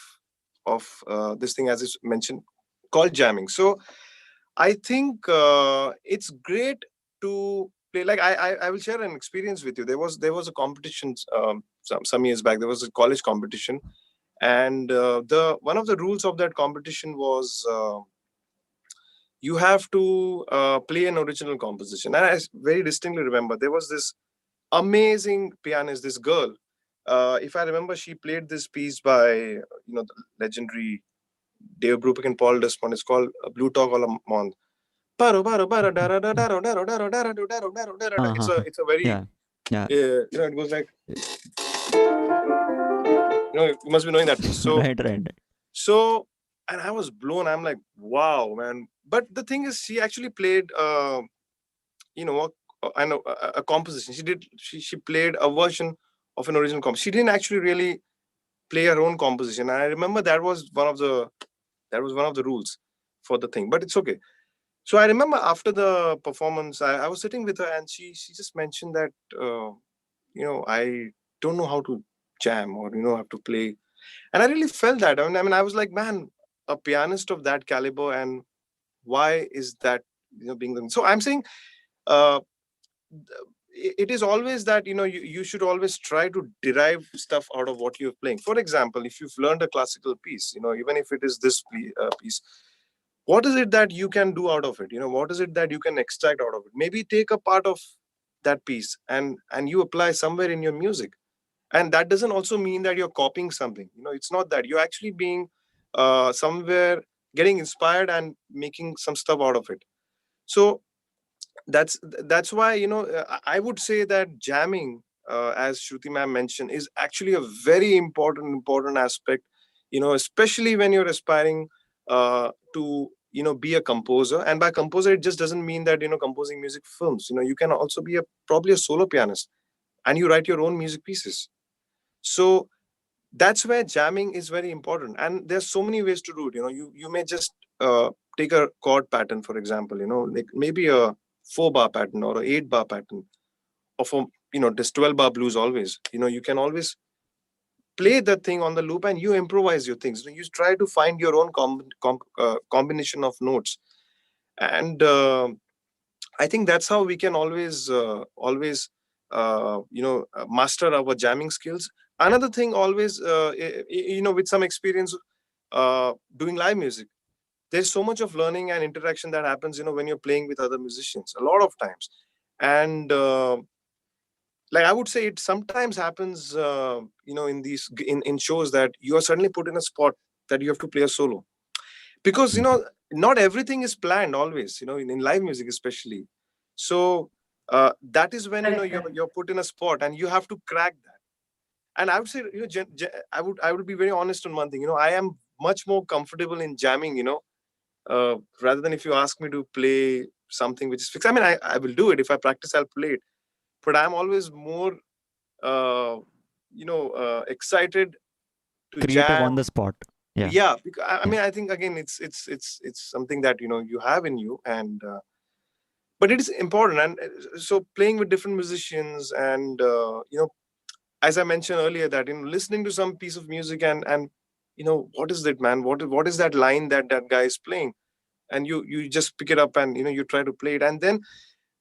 of this thing, as is mentioned, called jamming. So I think it's great to play. Like, I will share an experience with you. There was a competition some years back. There was a college competition, and the one of the rules of that competition was you have to play an original composition. And I very distinctly remember there was this amazing pianist, this girl. If I remember, she played this piece by the legendary Dave Brubeck and Paul Desmond. It's called Blue Talk All Month. It's a very it goes like, you must be knowing that piece. So right. So, and I was blown. I'm like, wow, man. But the thing is, she actually played a composition. She played a version of an original composition. She didn't actually really play her own composition. And I remember that was one of the rules for the thing. But it's okay. So I remember after the performance, I was sitting with her, and she just mentioned that I don't know how to jam, or have to play. And I really felt that. I mean, I was like, man, a pianist of that caliber, and why is that being the... So I'm saying it is always that you should always try to derive stuff out of what you're playing. For example, if you've learned a classical piece, even if it is this piece, what is it that you can do out of it? What is it that you can extract out of it? Maybe take a part of that piece and you apply somewhere in your music. And that doesn't also mean that you're copying something. It's not that. You're actually being somewhere getting inspired and making some stuff out of it. So that's why, I would say that jamming, as Shruti ma'am mentioned, is actually a very important aspect, especially when you're aspiring to be a composer. And by composer, it just doesn't mean that composing music for films. You can also be probably a solo pianist, and you write your own music pieces. So that's where jamming is very important, and there's so many ways to do it. You may just take a chord pattern, for example, like maybe a 4-bar pattern or a 8-bar pattern, or for this 12-bar blues. Always, you can always play that thing on the loop, and you improvise your things. You try to find your own combination of notes. And I think that's how we can always master our jamming skills. Another thing, always, with some experience doing live music, there's so much of learning and interaction that happens, when you're playing with other musicians a lot of times. And like I would say, it sometimes happens, in these in shows, that you are suddenly put in a spot that you have to play a solo, because not everything is planned always, in live music especially. So that is when you're put in a spot, and you have to crack that. And I would say, I would be very honest on one thing. I am much more comfortable in jamming, rather than if you ask me to play something which is fixed. I mean, I will do it. If I practice, I'll play it. But I'm always more excited to Creative jam on the spot. Yeah, because I mean, I think, again, it's something that you have in you. And but it is important. And so playing with different musicians, and as I mentioned earlier, that listening to some piece of music, and what is that, man, what is that line that guy is playing, and you just pick it up, and you try to play it. And then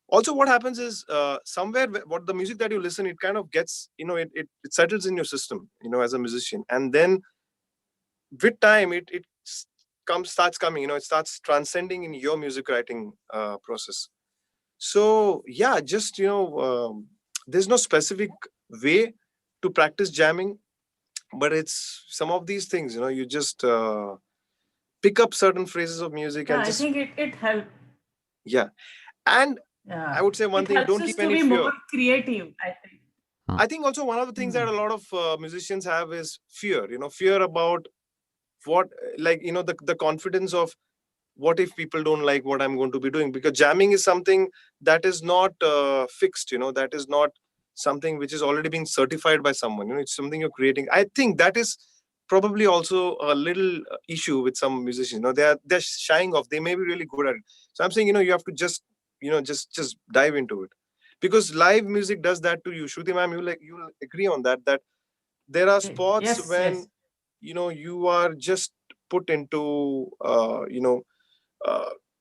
also what happens is, somewhere, what the music that you listen, it kind of gets, it settles in your system, as a musician. And then with time, it starts coming, it starts transcending in your music writing process. So yeah, just there's no specific way to practice jamming, but it's some of these things, you just pick up certain phrases of music, and I just think it helps. Yeah. And I would say one thing: don't keep any fear. More creative, I think. I think also one of the things that a lot of musicians have is fear. Fear about what, like, the confidence of, what if people don't like what I'm going to be doing? Because jamming is something that is not fixed. That is not something which is already being certified by someone. It's something you're creating. I think that is probably also a little issue with some musicians. They're shying off. They may be really good at it. So I'm saying, you have to just just dive into it, because live music does that to you. Shruti ma'am, you'll agree on that there are spots when you are just put into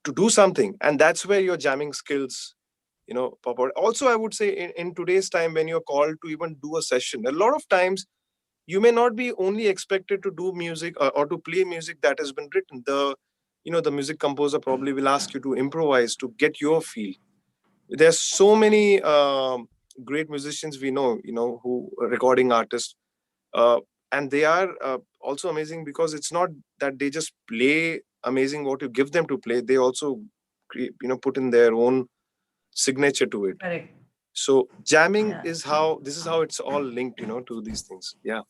to do something, and that's where your jamming skills pop out. Also, I would say, in today's time, when you're called to even do a session, a lot of times you may not be only expected to do music, or to play music that has been written. The music composer probably will ask you to improvise, to get your feel. There's so many great musicians we know, who recording artists, and they are also amazing, because it's not that they just play amazing what you give them to play. They also put in their own signature to it. Correct. So jamming is how it's all linked, to these things. Yeah.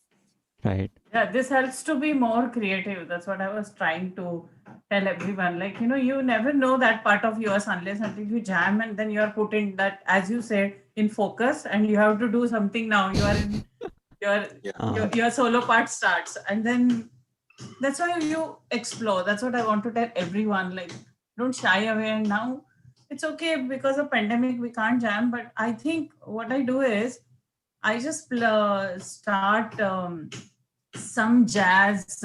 Right. Yeah, this helps to be more creative. That's what I was trying to tell everyone. Like, you never know that part of yours unless until you jam, and then you are put in that, as you said, in focus, and you have to do something now. You are in your solo part starts, and then that's why you explore. That's what I want to tell everyone. Like, don't shy away. And now it's okay, because of pandemic we can't jam, but I think what I do is I just start some jazz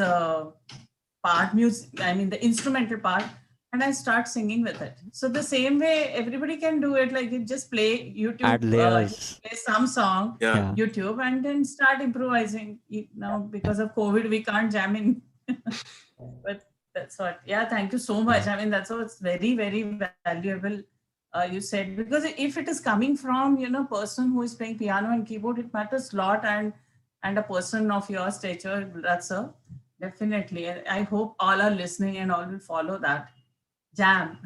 part music, I mean the instrumental part, and I start singing with it. So the same way everybody can do it, like you just play YouTube, Add layers. play some song, YouTube, and then start improvising. Now because of COVID we can't jam in, but that's what. Yeah, thank you so much. I mean, that's what's very, very valuable. You said, because if it is coming from person who is playing piano and keyboard, it matters a lot, and a person of your stature, that's a definitely. I hope all are listening and all will follow that. Jam.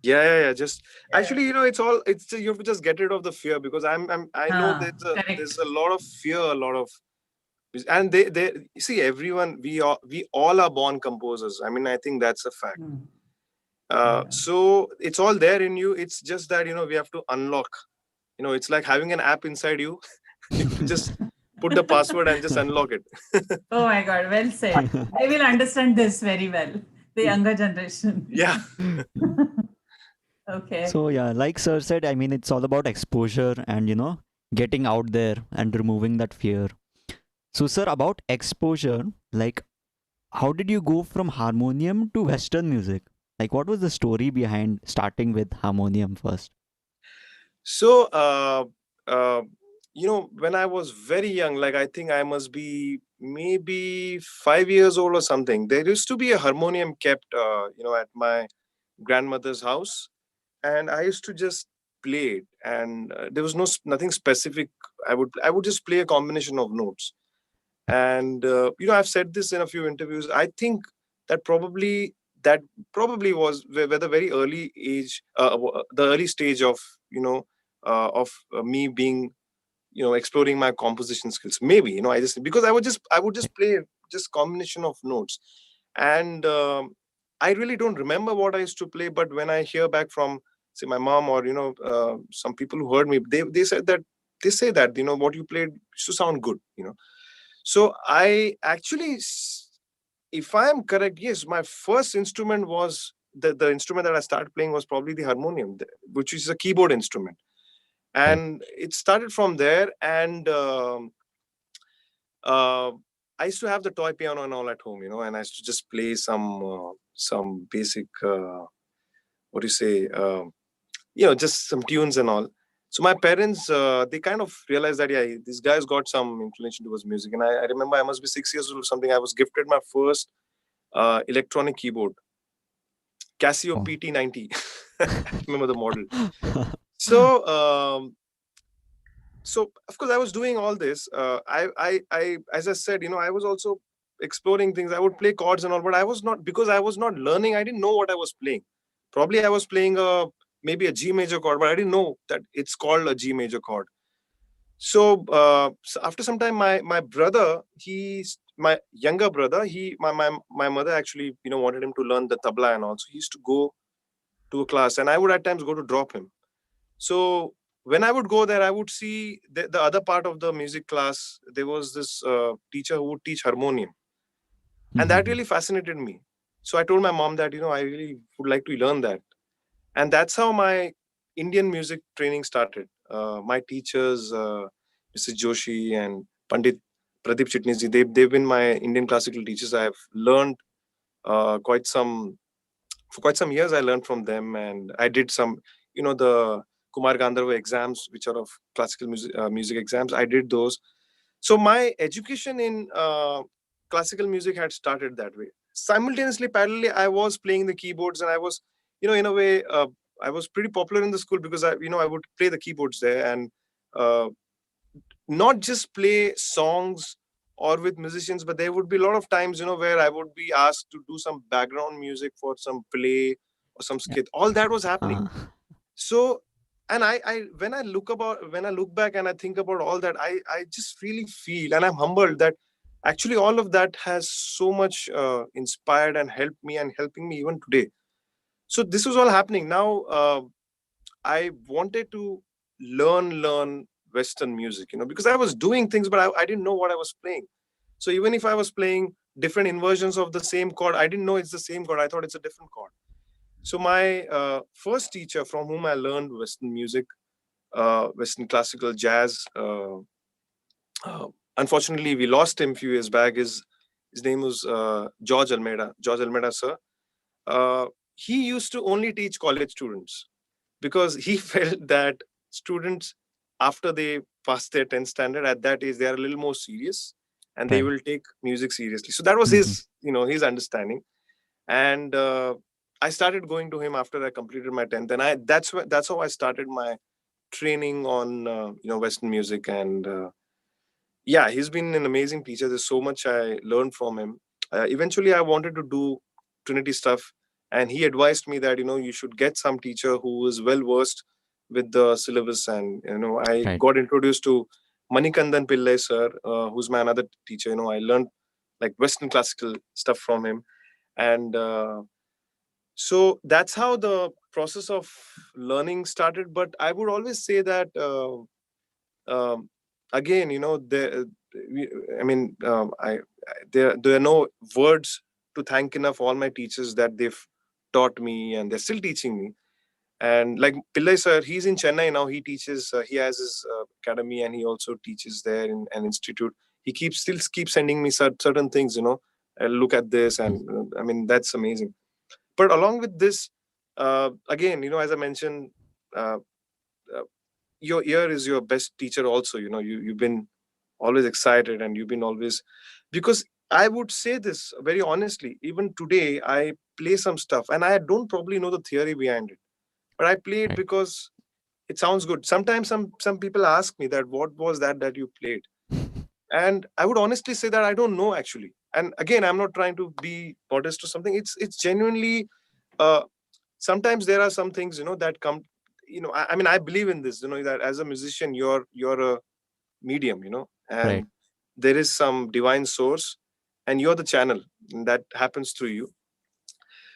Yeah. Just actually, it's you have to just get rid of the fear, because I know there's a lot of fear, a lot of, and they see, everyone, we all are born composers. I mean, I think that's a fact. So it's all there in you. It's just that we have to unlock. It's like having an app inside you. You just put the password and just unlock it. Oh my God, well said. They will understand this very well, the younger generation. Yeah. Okay. So yeah, like sir said, I mean, it's all about exposure and getting out there and removing that fear. So sir, about exposure, like how did you go from harmonium to Western music? Like what was the story behind starting with harmonium first? So, when I was very young, like I think I must be maybe 5 years old or something, there used to be a harmonium kept, at my grandmother's house, and I used to just play it, and there was nothing specific. I would just play a combination of notes, and I've said this in a few interviews. I think that probably was where the very early age, the early stage of me being exploring my composition skills. Maybe I just, because I would just play just combination of notes, and I really don't remember what I used to play. But when I hear back from, say, my mom, or some people who heard me, they said that, they say that what you played used to sound good. So I actually, if I am correct, yes, my first instrument was the instrument that I started playing was probably the harmonium, which is a keyboard instrument, and it started from there. And uh, I used to have the toy piano and all at home, and I used to just play some basic, what do you say, just some tunes and all. So my parents, they kind of realized that, yeah, this guy's got some inclination towards music. And I remember I must be 6 years old or something. I was gifted my first electronic keyboard, Casio PT90. I remember the model. So, so of course I was doing all this. As I said, I was also exploring things. I would play chords and all, but I was not, because I was not learning. I didn't know what I was playing. Probably I was playing maybe a G major chord, but I didn't know that it's called a G major chord. So after some time, my brother, my younger brother, my mother actually wanted him to learn the tabla and all. So he used to go to a class, and I would at times go to drop him. So when I would go there, I would see the other part of the music class. There was this teacher who would teach harmonium, and that really fascinated me. So I told my mom that I really would like to learn that, and that's how my Indian music training started. My teachers, Mrs. Joshi and Pandit Pradeep Chitnisji, they've been my Indian classical teachers. I've learned quite some for quite some years. I learned from them, and I did some, the Kumar Gandharva exams, which are of classical music exams. I did those. So my education in classical music had started that way. Simultaneously, parallelly, I was playing the keyboards, and I was, in a way, I was pretty popular in the school, because I would play the keyboards there, and uh, not just play songs or with musicians, but there would be a lot of times, where I would be asked to do some background music for some play or some skit. All that was happening. So, and I when I look back and I think about all that, I just really feel, and I'm humbled that actually all of that has so much inspired and helped me, and helping me even today. So this was all happening. Now I wanted to learn Western music, because I was doing things, but I didn't know what I was playing. So even if I was playing different inversions of the same chord, I didn't know it's the same chord. I thought it's a different chord. So my first teacher from whom I learned Western music, Western classical jazz, unfortunately we lost him a few years back. His name was George Almeida, sir. He used to only teach college students, because he felt that students, after they pass their 10th standard, at that age, they are a little more serious, and they will take music seriously. So that was his understanding. And I started going to him after I completed my 10th, and that's how I started my training on Western music. And yeah, he's been an amazing teacher. There's so much I learned from him. Eventually I wanted to do Trinity stuff, and he advised me that you should get some teacher who is well versed with the syllabus. And I Right. got introduced to Manikandan Pillai sir, who's my another teacher. I learned like Western classical stuff from him, and so that's how the process of learning started. But I would always say that um, again, I mean, there are no words to thank enough all my teachers that they've taught me, and they're still teaching me. And like Pillai sir, he's in Chennai now. He teaches. He has his academy, and he also teaches there in an institute. He still keeps sending me certain things. Look at this, and I mean that's amazing. But along with this, again, as I mentioned, uh, uh, your ear is your best teacher. Also, you've been always excited, and you've been always, because I would say this very honestly. Even today, I play some stuff, and I don't probably know the theory behind it, but I play it Right. because it sounds good. Sometimes some people ask me that what was that you played, and I would honestly say that I don't know actually. And again, I'm not trying to be modest or something. It's genuinely. Uh, Sometimes there are some things that come. I mean, I believe in this. That as a musician, you're a medium. Right. And there is some divine source, and you're the channel, and that happens through you.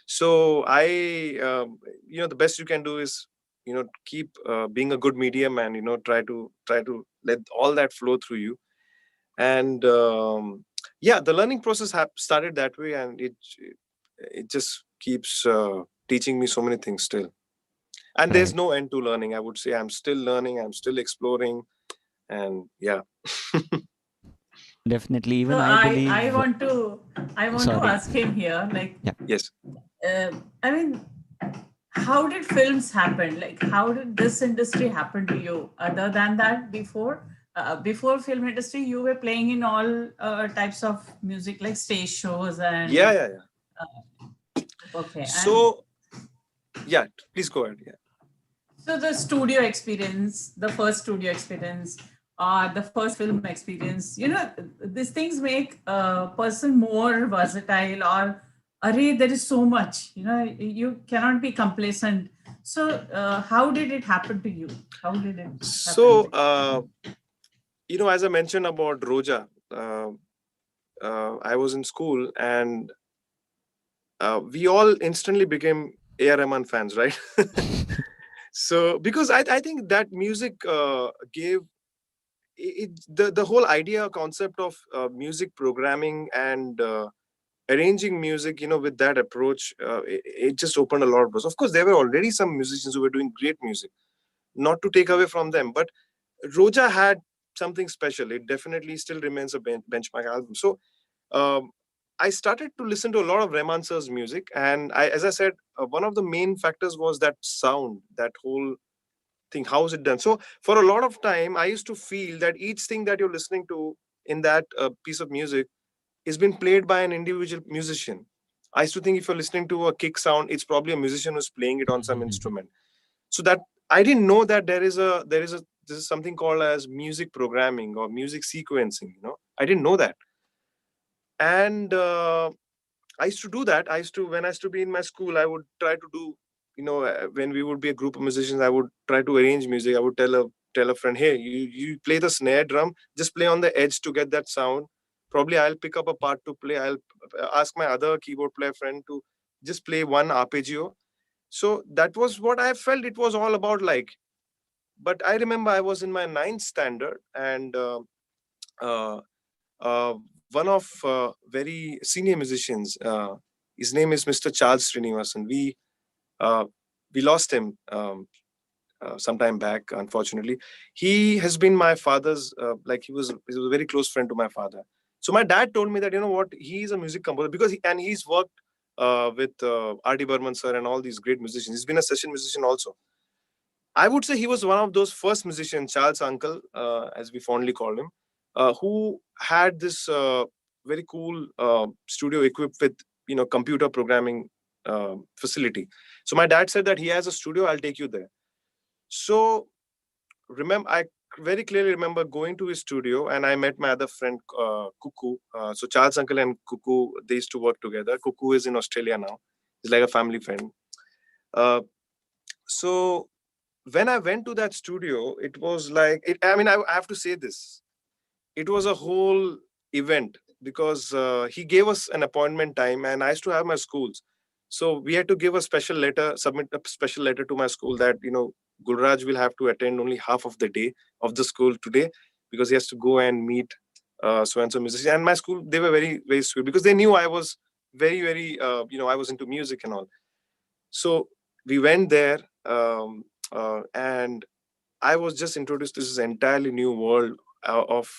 So the best you can do is keep being a good medium, and try to let all that flow through you. And yeah, the learning process started that way, and it just keeps teaching me so many things still. And there's Right. no end to learning. I would say I'm still learning, I'm still exploring, and yeah. Definitely. So Even I I believe. want to Sorry. ask him here, like, Yeah. Yes. I mean, how did films happen? Like, how did this industry happen to you? Other than that, before film industry, you were playing in all types of music, like stage shows Yeah, and yeah, yeah. okay, and So yeah, please go ahead. Yeah. so the studio experience, the first studio experience, or the first film experience, these things make a person more versatile. Or, array, there is so much. You cannot be complacent. So, how did it happen to you? How did it happen? So as I mentioned about Roja, I was in school, and we all instantly became A R Rahman fans, right? So because I think that music gave the whole idea concept of music programming and arranging music, with that approach, it just opened a lot of doors. Of course, there were already some musicians who were doing great music, not to take away from them, but Roja had something special. It definitely still remains a benchmark album. So um, I started to listen to a lot of Rahman sir's music, and as I said, one of the main factors was that sound, that whole thing. How is it done? So for a lot of time, I used to feel that each thing that you're listening to in that piece of music is being played by an individual musician. I used to think if you're listening to a kick sound, it's probably a musician who's playing it on some instrument. So that I didn't know that this is something called as music programming or music sequencing. I didn't know that. And I used to do that. When I used to be in my school, I would try to do, when we would be a group of musicians, I would try to arrange music. I would tell a friend, hey, you play the snare drum, just play on the edge to get that sound. Probably I'll pick up a part to play. I'll ask my other keyboard player friend to just play one arpeggio. So that was what I felt it was all about, like. But I remember I was in my ninth standard, and uh, one of very senior musicians, his name is Mr. Charles Srinivasan. Uh, we lost him some time back, unfortunately. He has been my father's, like he was a very close friend to my father. So my dad told me that, what, he's a music composer, because he's worked with R.D. Burman sir and all these great musicians. He's been a session musician also. I would say he was one of those first musicians, Charles Uncle, as we fondly called him, who had this very cool studio equipped with computer programming facility. So my dad said that he has a studio. I'll take you there. So I very clearly remember going to his studio, and I met my other friend, Kuku. So Charles Uncle and Kuku, they used to work together. Kuku is in Australia now. He's like a family friend. So when I went to that studio, it was like, I have to say this. It was a whole event because he gave us an appointment time, and I used to have my schools. So we had to give a special letter, submit a special letter to my school that, Gulraj will have to attend only half of the day of the school today because he has to go and meet so and so musician. And my school, they were very, very sweet because they knew I was very, very, I was into music and all. So we went there, and I was just introduced to this entirely new world of,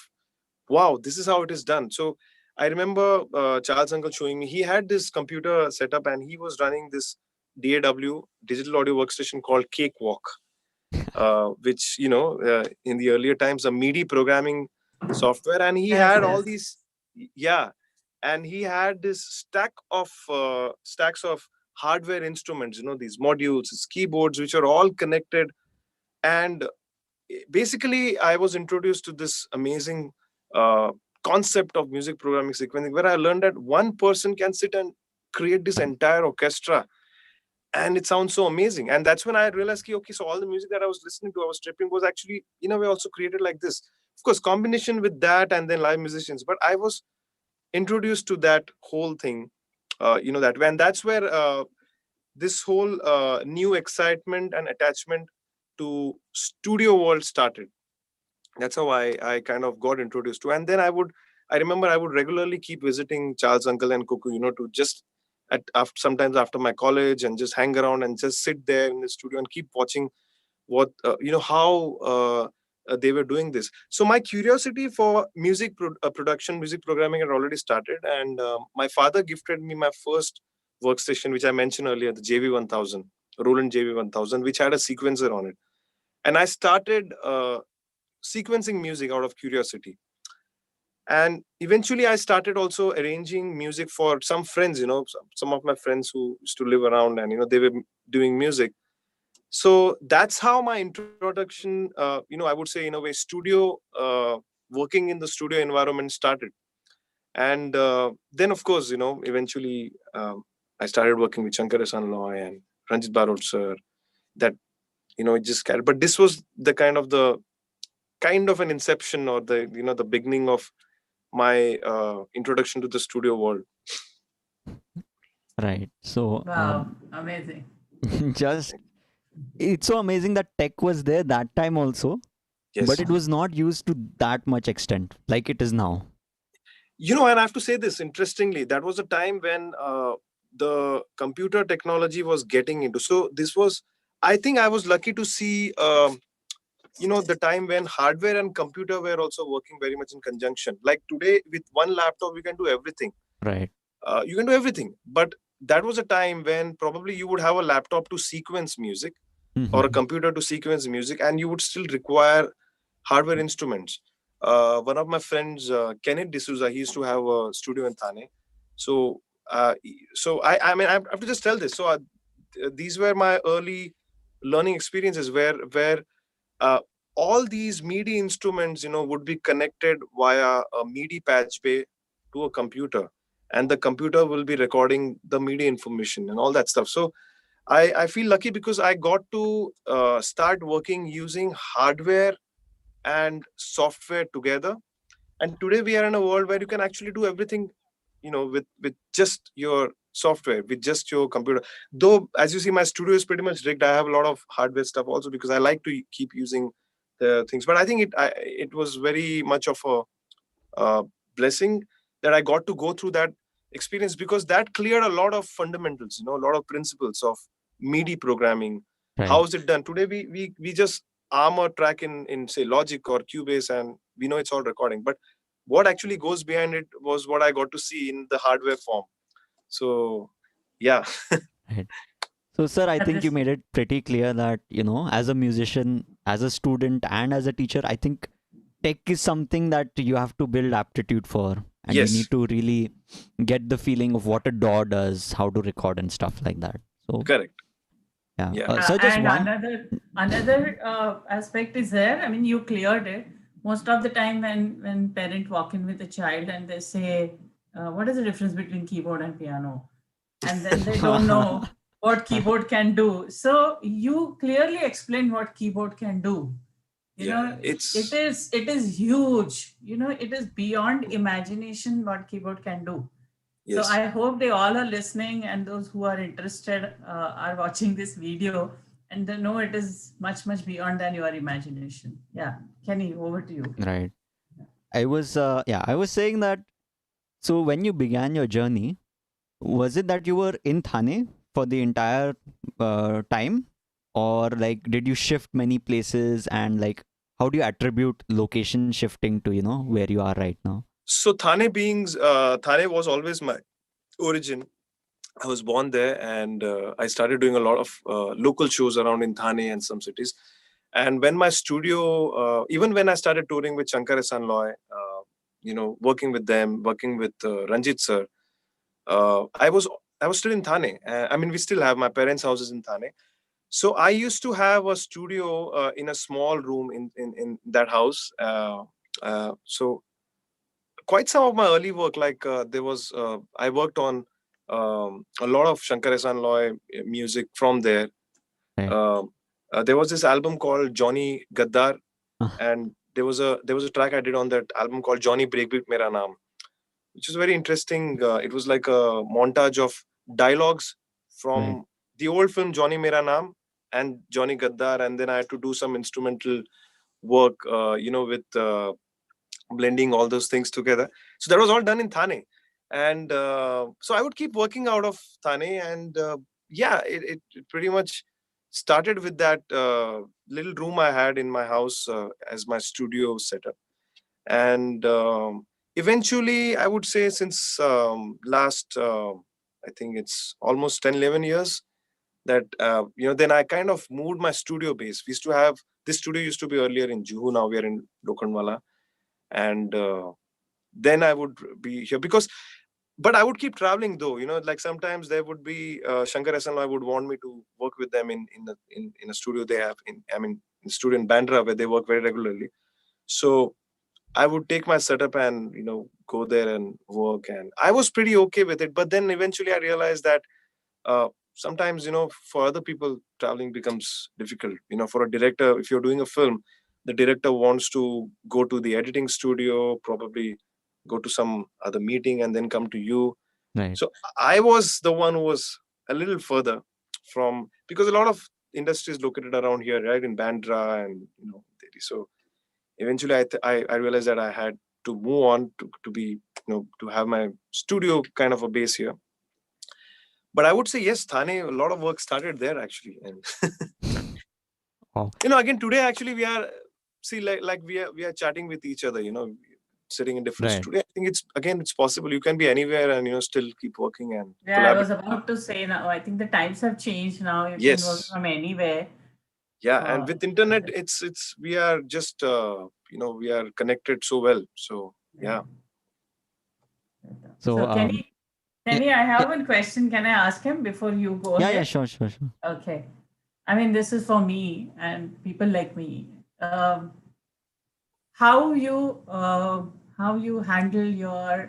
wow, this is how it is done. So I remember Charles Uncle showing me, he had this computer setup and he was running this DAW, digital audio workstation, called Cakewalk, which, in the earlier times, a MIDI programming software. And he had all these, and he had this stacks of hardware instruments, these modules, these keyboards, which are all connected. And basically, I was introduced to this amazing concept of music programming sequencing, where I learned that one person can sit and create this entire orchestra, and it sounds so amazing. And that's when I realized, okay, so all the music that I was listening to, I was tripping, was actually in a way also created like this. Of course, combination with that and then live musicians, but I was introduced to that whole thing, that way. And that's where this whole new excitement and attachment to studio world started. That's how I kind of got introduced to. And then I remember I would regularly keep visiting Charles Uncle and Kuku, to just sometimes after my college, and just hang around and just sit there in the studio and keep watching what how they were doing this. So my curiosity for music production, music programming had already started. And my father gifted me my first workstation, which I mentioned earlier, the JV1000, Roland JV1000, which had a sequencer on it. And I started sequencing music out of curiosity. And eventually I started also arranging music for some friends, some of my friends who used to live around, and, they were doing music. So that's how my introduction, I would say, in a way, studio, working in the studio environment started. And then, of course, eventually I started working with Shankar Ehsaan-Loy and Ranjit Barod sir. That, it just carried. But this was the kind of an inception, or the beginning of my introduction to the studio world. Right. So Wow, amazing. just it's so amazing that tech was there that time also, Yes. but it was not used to that much extent like it is now. And I have to say this, interestingly, that was a time when the computer technology was getting into. So this was, I think I was lucky to see, the time when hardware and computer were also working very much in conjunction. Like today, with one laptop, you can do everything. Right. You can do everything. But that was a time when probably you would have a laptop to sequence music, or a computer to sequence music, and you would still require hardware instruments. One of my friends, Kenneth D'Souza, he used to have a studio in Thane. So, I have to just tell this. So these were my early learning experiences, where all these MIDI instruments, would be connected via a MIDI patch bay to a computer, and the computer will be recording the MIDI information and all that stuff. So I feel lucky because I got to start working using hardware and software together. And today we are in a world where you can actually do everything, with just your software, with just your computer. Though, as you see, my studio is pretty much rigged. I have a lot of hardware stuff also because I like to keep using the things. But I think it was very much of a blessing that I got to go through that experience, because that cleared a lot of fundamentals, a lot of principles of MIDI programming. Right. How is it done? Today we just arm a track in say Logic or Cubase, and we know it's all recording. But what actually goes behind it was what I got to see in the hardware form. So, yeah. Right. So, sir, I At think you this- made it pretty clear that, as a musician, as a student, and as a teacher, I think tech is something that you have to build aptitude for. And Yes. you need to really get the feeling of what a DAW does, how to record and stuff like that. So, Correct. yeah. Yeah. So just and one. another aspect is there. I mean, you cleared it. Most of the time, when parents walk in with a child and they say, "What is the difference between keyboard and piano?" and then they don't know what keyboard can do. So you clearly explained what keyboard can do. You know, it is huge. You know, it is beyond imagination what keyboard can do. So I hope they all are listening, and those who are interested are watching this video, and they know it is much, much beyond than your imagination. Yeah. Kenny, over to you. Right. I was saying that, so when you began your journey, was it that you were in Thane for the entire time, or like did you shift many places, and like how do you attribute location shifting to, you know, where you are right now? So Thane was always my origin. I was born there, and I started doing a lot of local shows around in Thane and some cities. And when my studio, even when I started touring with Shankar Ehsaan-Loy, working with them, working with Ranjit sir, I was still in Thane. I mean, we still have my parents' houses in Thane. So I used to have a studio in a small room in that house. So quite some of my early work, like I worked on a lot of Shankar Ehsaan-Loy music from there. There was this album called Johnny Gaddar, and there was a track I did on that album called Johnny Breakbeat Mera Naam, which is very interesting. It was like a montage of dialogues from the old film Johnny Mera Naam and Johnny Gaddar, and then I had to do some instrumental work, with blending all those things together. So that was all done in Thane, and so I would keep working out of Thane, and it pretty much started with that little room I had in my house as my studio setup, and eventually I would say since last I think it's almost 10-11 years that then I kind of moved my studio base. We used to have this studio used to be earlier in Juhu. Now we are in Lokhandwala, and then I would be here but I would keep traveling though. Like sometimes there would be Shankar Ehsaan-Loy would want me to work with them in a studio they have in studio in Bandra, where they work very regularly. So I would take my setup and go there and work, and I was pretty okay with it. But then eventually I realized that sometimes for other people traveling becomes difficult. For a director, if you're doing a film, the director wants to go to the editing studio, probably go to some other meeting, and then come to you. Right. So I was the one who was a little further from, because a lot of industry is located around here, right, in Bandra and Delhi. So eventually I realized that I had to move on to be to have my studio kind of a base here. But I would say yes, Thane, a lot of work started there actually. And again today actually we are we are chatting with each other, sitting in different studio. I think it's possible. You can be anywhere and still keep working and I was about to say now. I think the times have changed now. You can work from anywhere. Yeah, and with internet, it's we are just we are connected so well. So yeah. So Kenny, I have one question. Can I ask him before you go ahead? Yeah, sure. Okay. I mean, this is for me and people like me. How you handle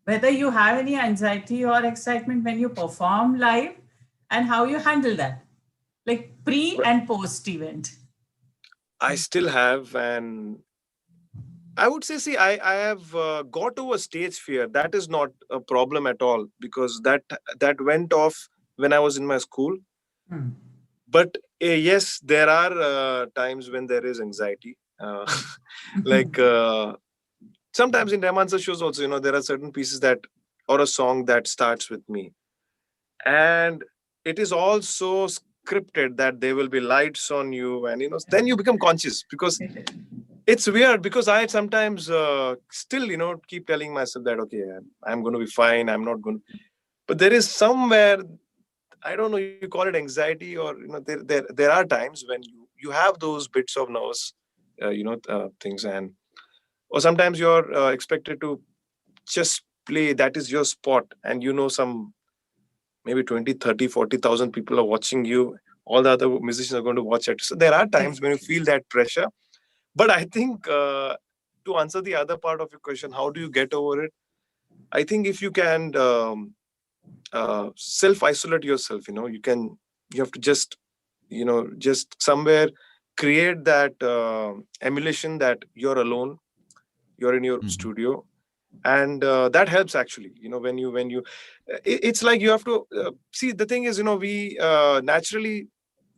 whether you have any anxiety or excitement when you perform live, and how you handle that, like pre and post event. I still have, and I would say, see, I have got over stage fear. That is not a problem at all, because that went off when I was in my school. But yes, there are times when there is anxiety. Like sometimes in Rahman shows also, there are certain pieces or a song that starts with me, and it is also scripted that there will be lights on you, and then you become conscious, because it's weird, because I sometimes still keep telling myself that okay, I'm going to be fine, I'm not going to, but there is somewhere, I don't know, you call it anxiety, or there are times when you have those bits of nervous things, and or sometimes you're expected to just play, that is your spot, and some maybe 20, 30, 40,000 people are watching you, all the other musicians are going to watch it. So there are times when you feel that pressure. But I think to answer the other part of your question, how do you get over it? I think if you can self isolate yourself. You have to just just somewhere create that emulation that you're alone, you're in your studio, and that helps actually. When you it's like you have to see, the thing is, we naturally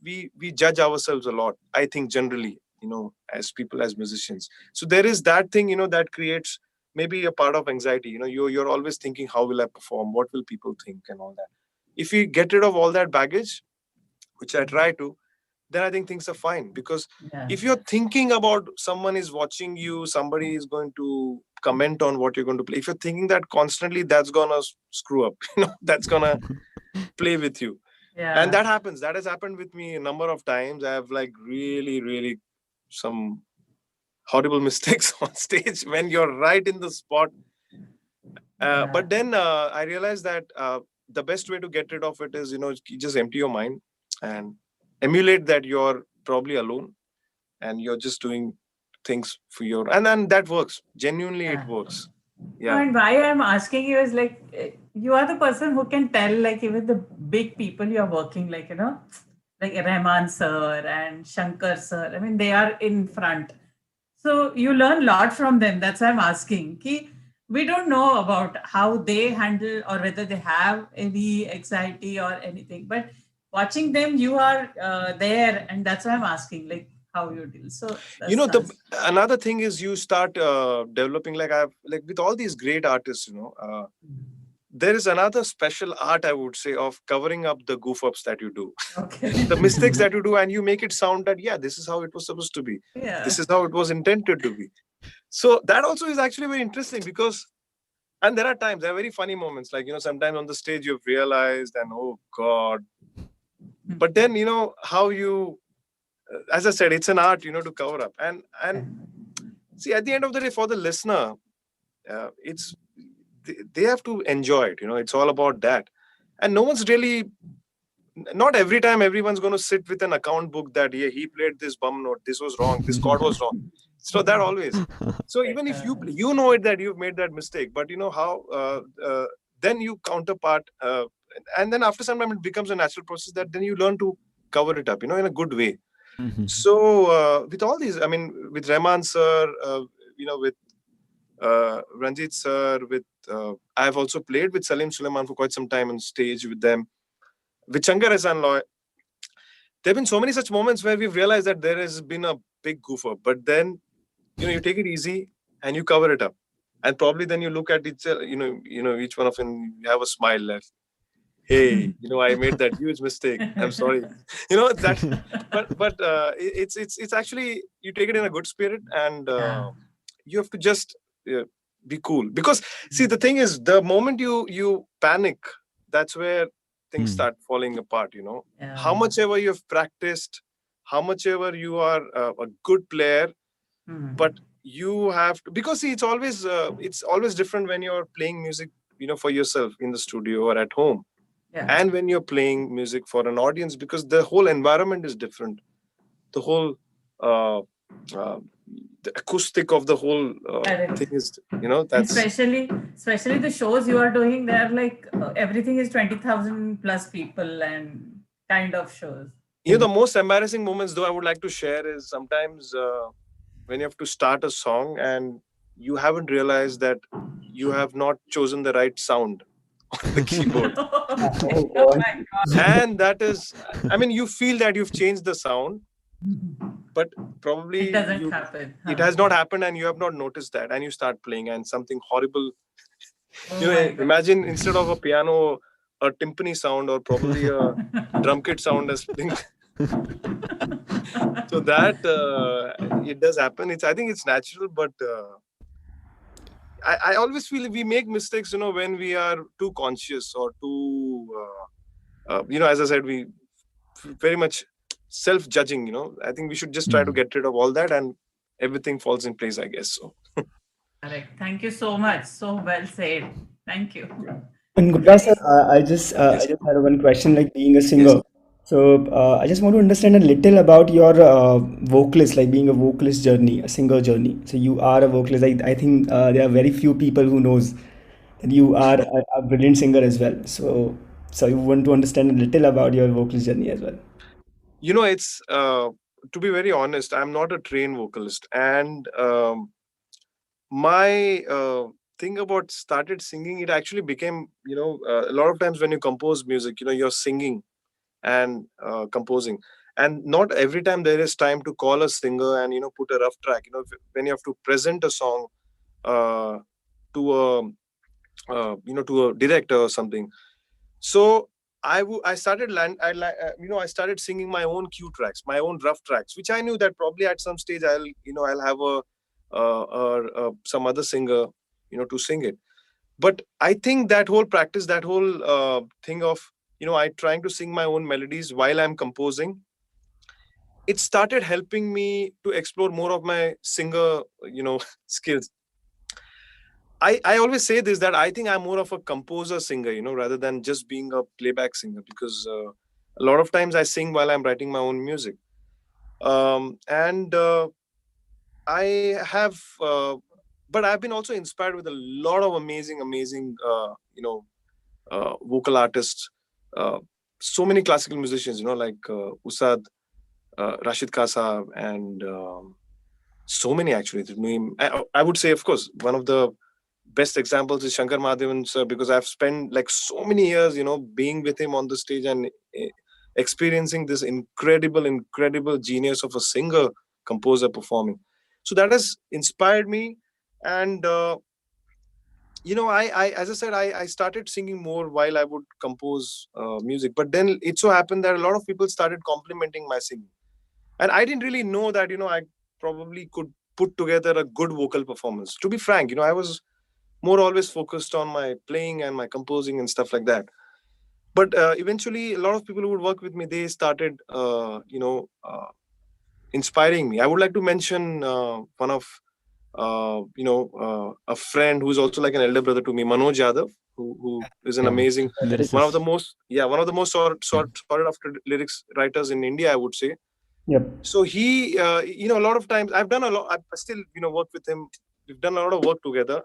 we judge ourselves a lot, I think, generally, as people, as musicians. So there is that thing, that creates maybe a part of anxiety. You're always thinking, how will I perform, what will people think, and all that. If you get rid of all that baggage, which I try to, then I think things are fine. Because if you're thinking about someone is watching you, somebody is going to comment on what you're going to play, if you're thinking that constantly, that's gonna screw up. That's gonna play with you. And that happens. That has happened with me a number of times. I have like really some horrible mistakes on stage when you're right in the spot. But then I realized that the best way to get rid of it is, you just empty your mind and emulate that you're probably alone and you're just doing things for your, and then that works. Genuinely, it works. No, and why I'm asking you is like, you are the person who can tell, like, even the big people you're working, like, like Rahman sir and Shankar sir. I mean, they are in front. So you learn a lot from them. That's why I'm asking. We don't know about how they handle or whether they have any anxiety or anything. But watching them, you are there, and that's why I'm asking, like, how you deal. So another thing is you start developing, like with all these great artists, there is another special art, I would say, of covering up the goof ups that you do. The mistakes that you do, and you make it sound that, this is how it was supposed to be. This is how it was intended to be. So that also is actually very interesting, because, and there are very funny moments, like, sometimes on the stage you've realized, and oh God. But then, how you, as I said, it's an art, to cover up. And see, at the end of the day, for the listener, they have to enjoy it. It's all about that. And no one's really, not every time everyone's going to sit with an account book that, he played this bum note, this was wrong, this chord was wrong. So that always. So even if you know it, that you've made that mistake, but how then you counterpart, and then after some time it becomes a natural process that then you learn to cover it up, in a good way. So with all these, I mean, with Rahman sir, with Ranjit sir, with I have also played with Salim Sulaiman for quite some time on stage with them. With Shankar Ehsaan-Loy, there have been so many such moments where we've realized that there has been a big goof up, but then you take it easy and you cover it up, and probably then you look at each each one of them, you have a smile left. Hey, I made that huge mistake. I'm sorry. That. But it's actually, you take it in a good spirit, and you have to just be cool. Because see, the thing is, the moment you panic, that's where things start falling apart. How much ever you've practiced, how much ever you are a good player, but you have to, because see, it's always different when you're playing music, for yourself in the studio or at home. And when you're playing music for an audience, because the whole environment is different, the whole the acoustic of the whole thing is, that's especially the shows you are doing. They're like everything is 20,000 plus people and kind of shows. The most embarrassing moments, though, I would like to share is sometimes when you have to start a song and you haven't realized that you have not chosen the right sound on the keyboard. And that is, I mean, you feel that you've changed the sound, but probably it doesn't happen. It has not happened, and you have not noticed that, and you start playing, and something horrible. Imagine instead of a piano, a timpani sound, or probably a drum kit sound as playing. So that it does happen. I think it's natural, but I always feel we make mistakes, when we are too conscious or too, as I said, we very much self-judging. I think we should just try to get rid of all that, and everything falls in place, I guess. So. Correct. Thank you so much. So well said. Thank you. And Gulraj sir, I just had one question, like being a singer. Yes. So I just want to understand a little about your vocalist, like being a vocalist journey, a singer journey. So you are a vocalist. I think there are very few people who knows And you are a brilliant singer as well. So you want to understand a little about your vocal journey as well. It's to be very honest, I'm not a trained vocalist, and my thing about started singing, it actually became, a lot of times when you compose music, you're singing and composing, and not every time there is time to call a singer and put a rough track. When you have to present a song uh, to a to a director or something. So I started I started singing my own cue tracks, my own rough tracks, which I knew that probably at some stage I'll have some other singer to sing it. But I think that whole practice, that whole thing of I trying to sing my own melodies while I'm composing, it started helping me to explore more of my singer skills. I always say this, that I think I'm more of a composer singer, rather than just being a playback singer, because a lot of times I sing while I'm writing my own music. And I have, but I've been also inspired with a lot of amazing, vocal artists. Uh, so many classical musicians, like Usad, Rashid Kasa, and so many actually. To name, I would say, of course, one of the best examples is Shankar Madhavan sir, because I've spent like so many years, being with him on the stage and experiencing this incredible genius of a singer composer performing. So that has inspired me, and I as I said, I started singing more while I would compose music. But then it so happened that a lot of people started complimenting my singing, and I didn't really know that I probably could put together a good vocal performance. To be frank, I was more always focused on my playing and my composing and stuff like that. But eventually, a lot of people who would work with me, they started inspiring me. I would like to mention one of a friend who's also like an elder brother to me, Manoj Yadav, who is an Yeah, amazing, one of the lyricist. most, one of the most sought after lyrics writers in India, I would say. Yep. So he, a lot of times I've done a lot. I still, work with him. We've done a lot of work together.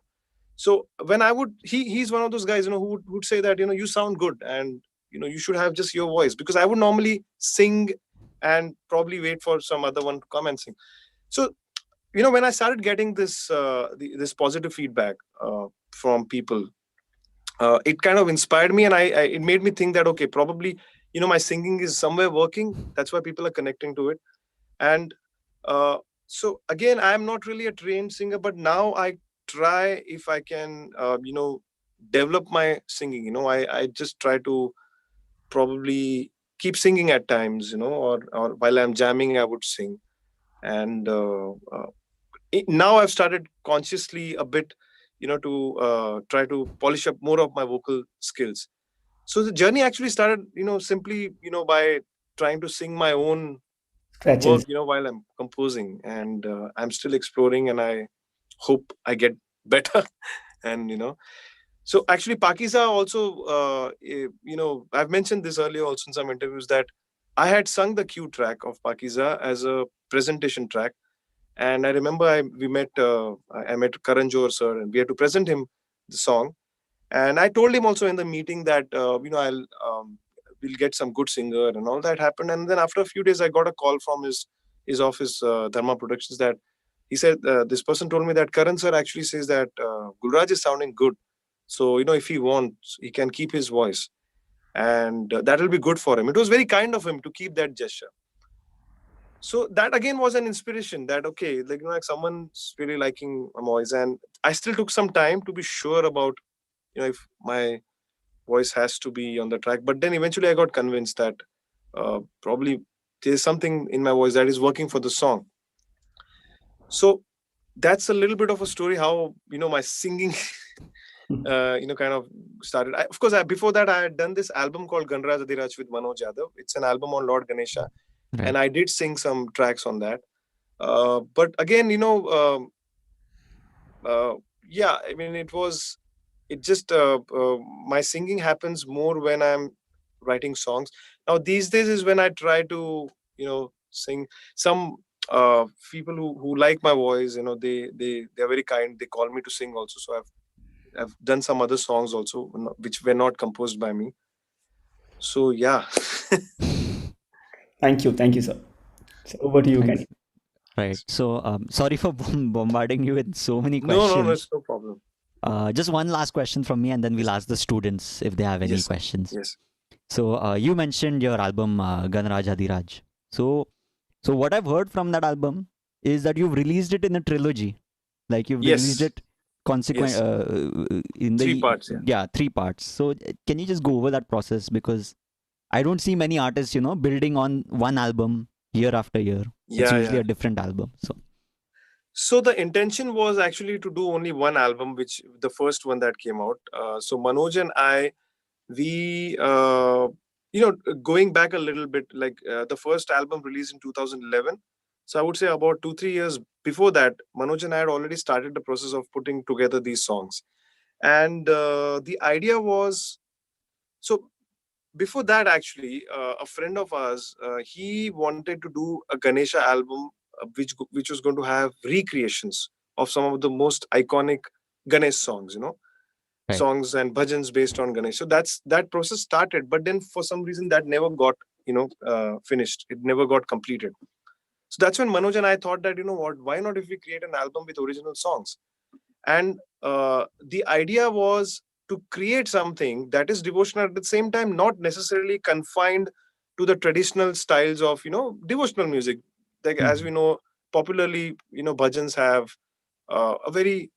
So when I would, he's one of those guys, who would say that, you sound good, and you should have just your voice, because I would normally sing and probably wait for some other one to come and sing. So when I started getting this positive feedback from people, it kind of inspired me, and it made me think that, okay, probably my singing is somewhere working. That's why people are connecting to it. And so again, I'm not really a trained singer, but now I try, if I can develop my singing. I just try to probably keep singing at times, or while I'm jamming I would sing. And now I've started consciously a bit, to try to polish up more of my vocal skills. So the journey actually started, simply, by trying to sing my own work, Scratches. while I'm composing, and I'm still exploring, and I hope I get better. And so actually Pakiza also, I've mentioned this earlier also in some interviews, that I had sung the cue track of Pakiza as a presentation track. And I remember I met Karan Johar sir, and we had to present him the song. And I told him also in the meeting that we'll get some good singer, and all that happened. And then after a few days, I got a call from his office, Dharma Productions, that he said, this person told me that Karan sir actually says that Gulraj is sounding good. So if he wants, he can keep his voice, and that will be good for him. It was very kind of him to keep that gesture. So that again was an inspiration, that okay, like someone's really liking my voice. And I still took some time to be sure about if my voice has to be on the track. But then eventually I got convinced that probably there's something in my voice that is working for the song. So that's a little bit of a story how my singing kind of started. Of course, before that I had done this album called Ganraj Adiraj with Manoj Yadav. It's an album on Lord Ganesha, Right. and I did sing some tracks on that. But again, yeah, I mean, it just my singing happens more when I'm writing songs. Now these days is when I try to sing. Some people who like my voice, they're very kind, they call me to sing also. So I've I've done some other songs also, which were not composed by me. So yeah. Thank you, sir. So over to you, Thanks. Kenny. Right. So, sorry for bombarding you with so many No, questions. it's no problem. Just one last question from me, and then we'll ask the students if they have any Yes. questions. Yes. So, you mentioned your album Ganraj Adiraj. So what I've heard from that album is that you've released it in a trilogy. Like you've released Yes. it consequent Yes. in 3 parts. Yeah. 3 parts. So, can you just go over that process, because I don't see many artists, building on one album year after year. It's Yeah. usually Yeah. a different album. So the intention was actually to do only one album, which the first one that came out. So Manoj and I, we, going back a little bit, like the first album released in 2011. So I would say about 2-3 years before that, Manoj and I had already started the process of putting together these songs. And the idea was, so before that, actually, a friend of ours, he wanted to do a Ganesha album, which was going to have recreations of some of the most iconic Ganesh songs, Right. songs and bhajans based on Ganesh. So that process started, but then for some reason that never got, finished. It never got completed. So that's when Manoj and I thought that, what, why not if we create an album with original songs? And the idea was to create something that is devotional at the same time, not necessarily confined to the traditional styles of devotional music. Like as we know, popularly, bhajans have a very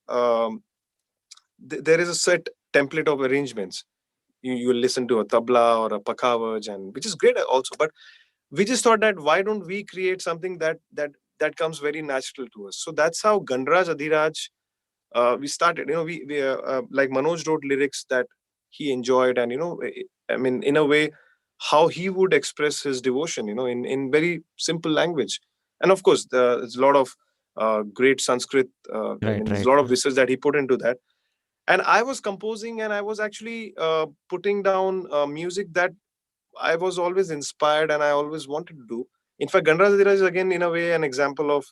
there is a set template of arrangements. You listen to a tabla or a pakavaj, and which is great also. But we just thought that why don't we create something that comes very natural to us? So that's how Ganraj Adhiraj we started. We like Manoj wrote lyrics that he enjoyed, and I mean, in a way, how he would express his devotion, in very simple language. And of course, there's a lot of great Sanskrit. I mean, there's a lot of research that he put into that. And I was composing, and I was actually putting down music that I was always inspired and I always wanted to do. In fact, Ganraj Adhiraj is again, in a way, an example of,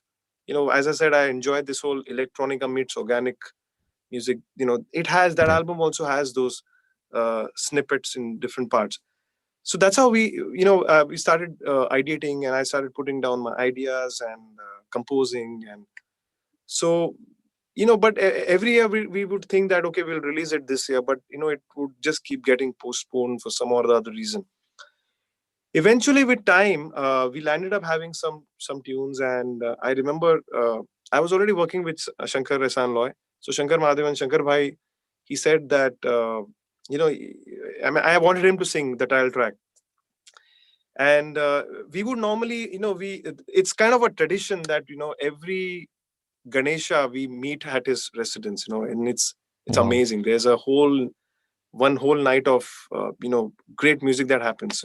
as I said, I enjoyed this whole electronica meets organic music. It has that album also has those snippets in different parts. So that's how we started ideating, and I started putting down my ideas and composing. And so, but every year we would think that, okay, we'll release it this year, but it would just keep getting postponed for some or the other reason. Eventually, with time, we landed up having some tunes. And I remember I was already working with Shankar Ehsaan-Loy. So Shankar Mahadevan, Shankar Bhai, he said that I wanted him to sing the title track. And we would normally, it's kind of a tradition that every Ganesha we meet at his residence, and it's amazing. There's one whole night of great music that happens.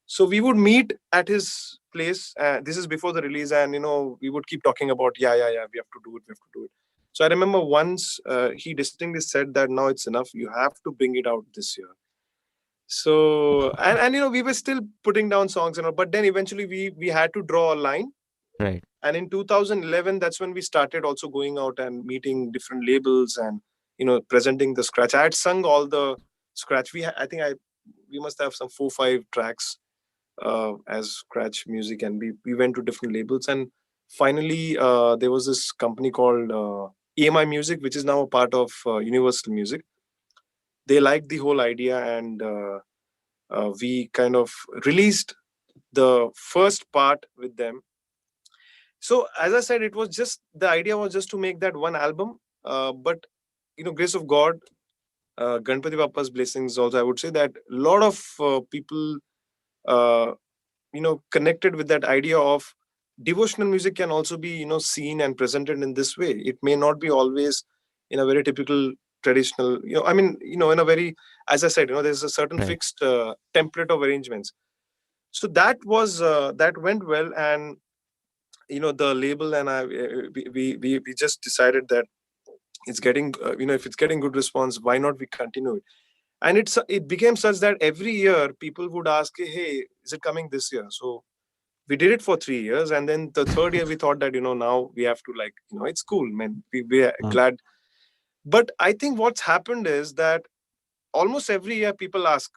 So we would meet at his place. This is before the release, and we would keep talking about, we have to do it. So I remember once he distinctly said that now it's enough. You have to bring it out this year. So and we were still putting down songs, but then eventually we had to draw a line. Right. And in 2011, that's when we started also going out and meeting different labels and presenting the scratch. I had sung all the scratch. We must have some 4-5 tracks as scratch music, and we went to different labels. And finally there was this company called EMI Music, which is now a part of Universal Music. They liked the whole idea, and we kind of released the first part with them. So as I said, the idea was just to make that one album, but grace of God, Ganpati Bappa's blessings also, I would say that a lot of people connected with that idea of devotional music can also be seen and presented in this way. It may not be always in a very typical traditional, in a very, as I said, there's a certain fixed template of arrangements. So that went well. And the label and I, we just decided that it's getting if it's getting good response, why not we continue it? And it became such that every year people would ask, hey, is it coming this year? So we did it for 3 years, and then the third year we thought that now we have to, it's cool, man. We are glad. But I think what's happened is that almost every year people ask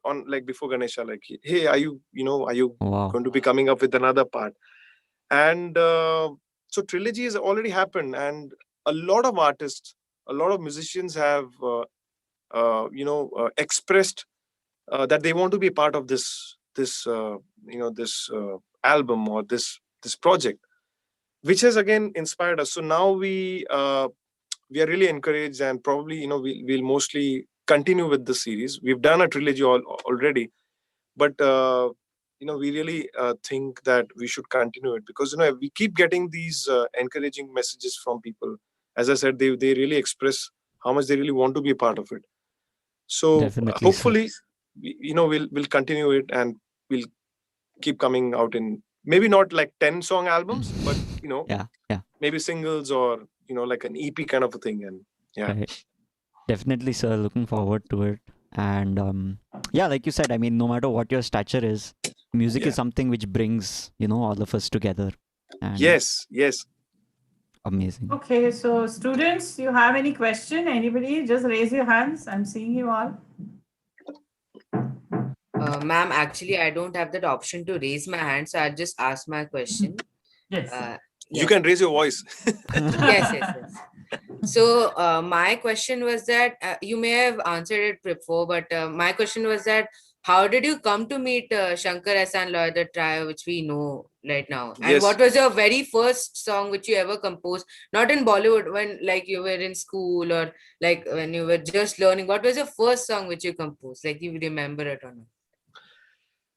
on, like, before Ganesha, like, hey, are you Wow. going to be coming up with another part? And so trilogy has already happened, and a lot of artists, a lot of musicians have expressed that they want to be part of this album or this project, which has again inspired us. So now we are really encouraged, and probably we'll mostly continue with the series. We've done a trilogy already, but we really think that we should continue it, because we keep getting these encouraging messages from people. As I said, they really express how much they really want to be a part of it. So Definitely, sir. hopefully we'll continue it, and we'll keep coming out in maybe not like 10 song albums, but Yeah, yeah. maybe singles, or like an EP kind of a thing. And yeah. Right. Definitely, sir. Looking forward to it. And yeah, like you said, I mean, no matter what your stature is, music Yeah. is something which brings, all of us together. And Yes. amazing. Okay, so students, you have any question? Anybody? Just raise your hands. I'm seeing you all. Ma'am, actually, I don't have that option to raise my hand, so I'll just ask my question. Yes. You can raise your voice. Yes. So my question was that you may have answered it before, but my question was that how did you come to meet Shankar, Ehsaan-Loy, the trio which we know right now? And Yes. what was your very first song which you ever composed? Not in Bollywood, when like you were in school, or like when you were just learning. What was your first song which you composed? Like, you remember it or not?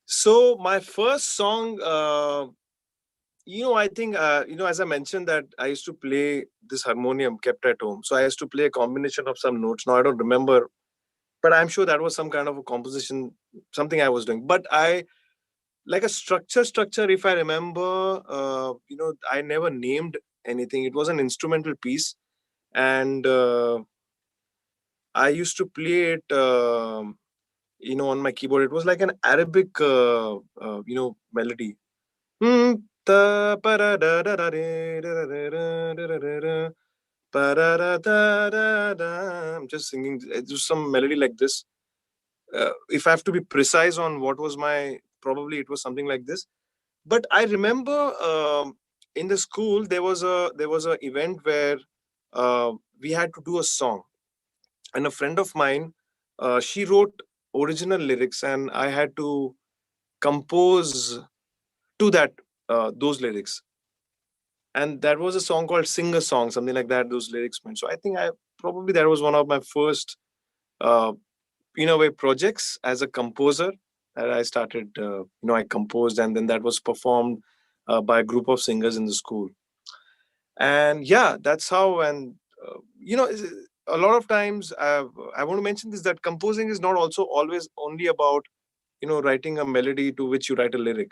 So my first song, I think, as I mentioned, that I used to play this harmonium kept at home. So I used to play a combination of some notes. Now I don't remember, but I'm sure that was some kind of a composition, something I was doing. But I, like a structure, if I remember, I never named anything. It was an instrumental piece. And I used to play it, on my keyboard. It was like an Arabic, melody. I'm just singing. It was some melody like this. If I have to be precise on what was probably it was something like this. But I remember in the school there was a event where we had to do a song, and a friend of mine, she wrote original lyrics, and I had to compose to that those lyrics. And that was a song called Sing a Song, something like that, those lyrics meant. So I think that was one of my first projects as a composer, that I started. I composed, and then that was performed by a group of singers in the school. And yeah, that's how. And a lot of times I want to mention this, that composing is not also always only about writing a melody to which you write a lyric.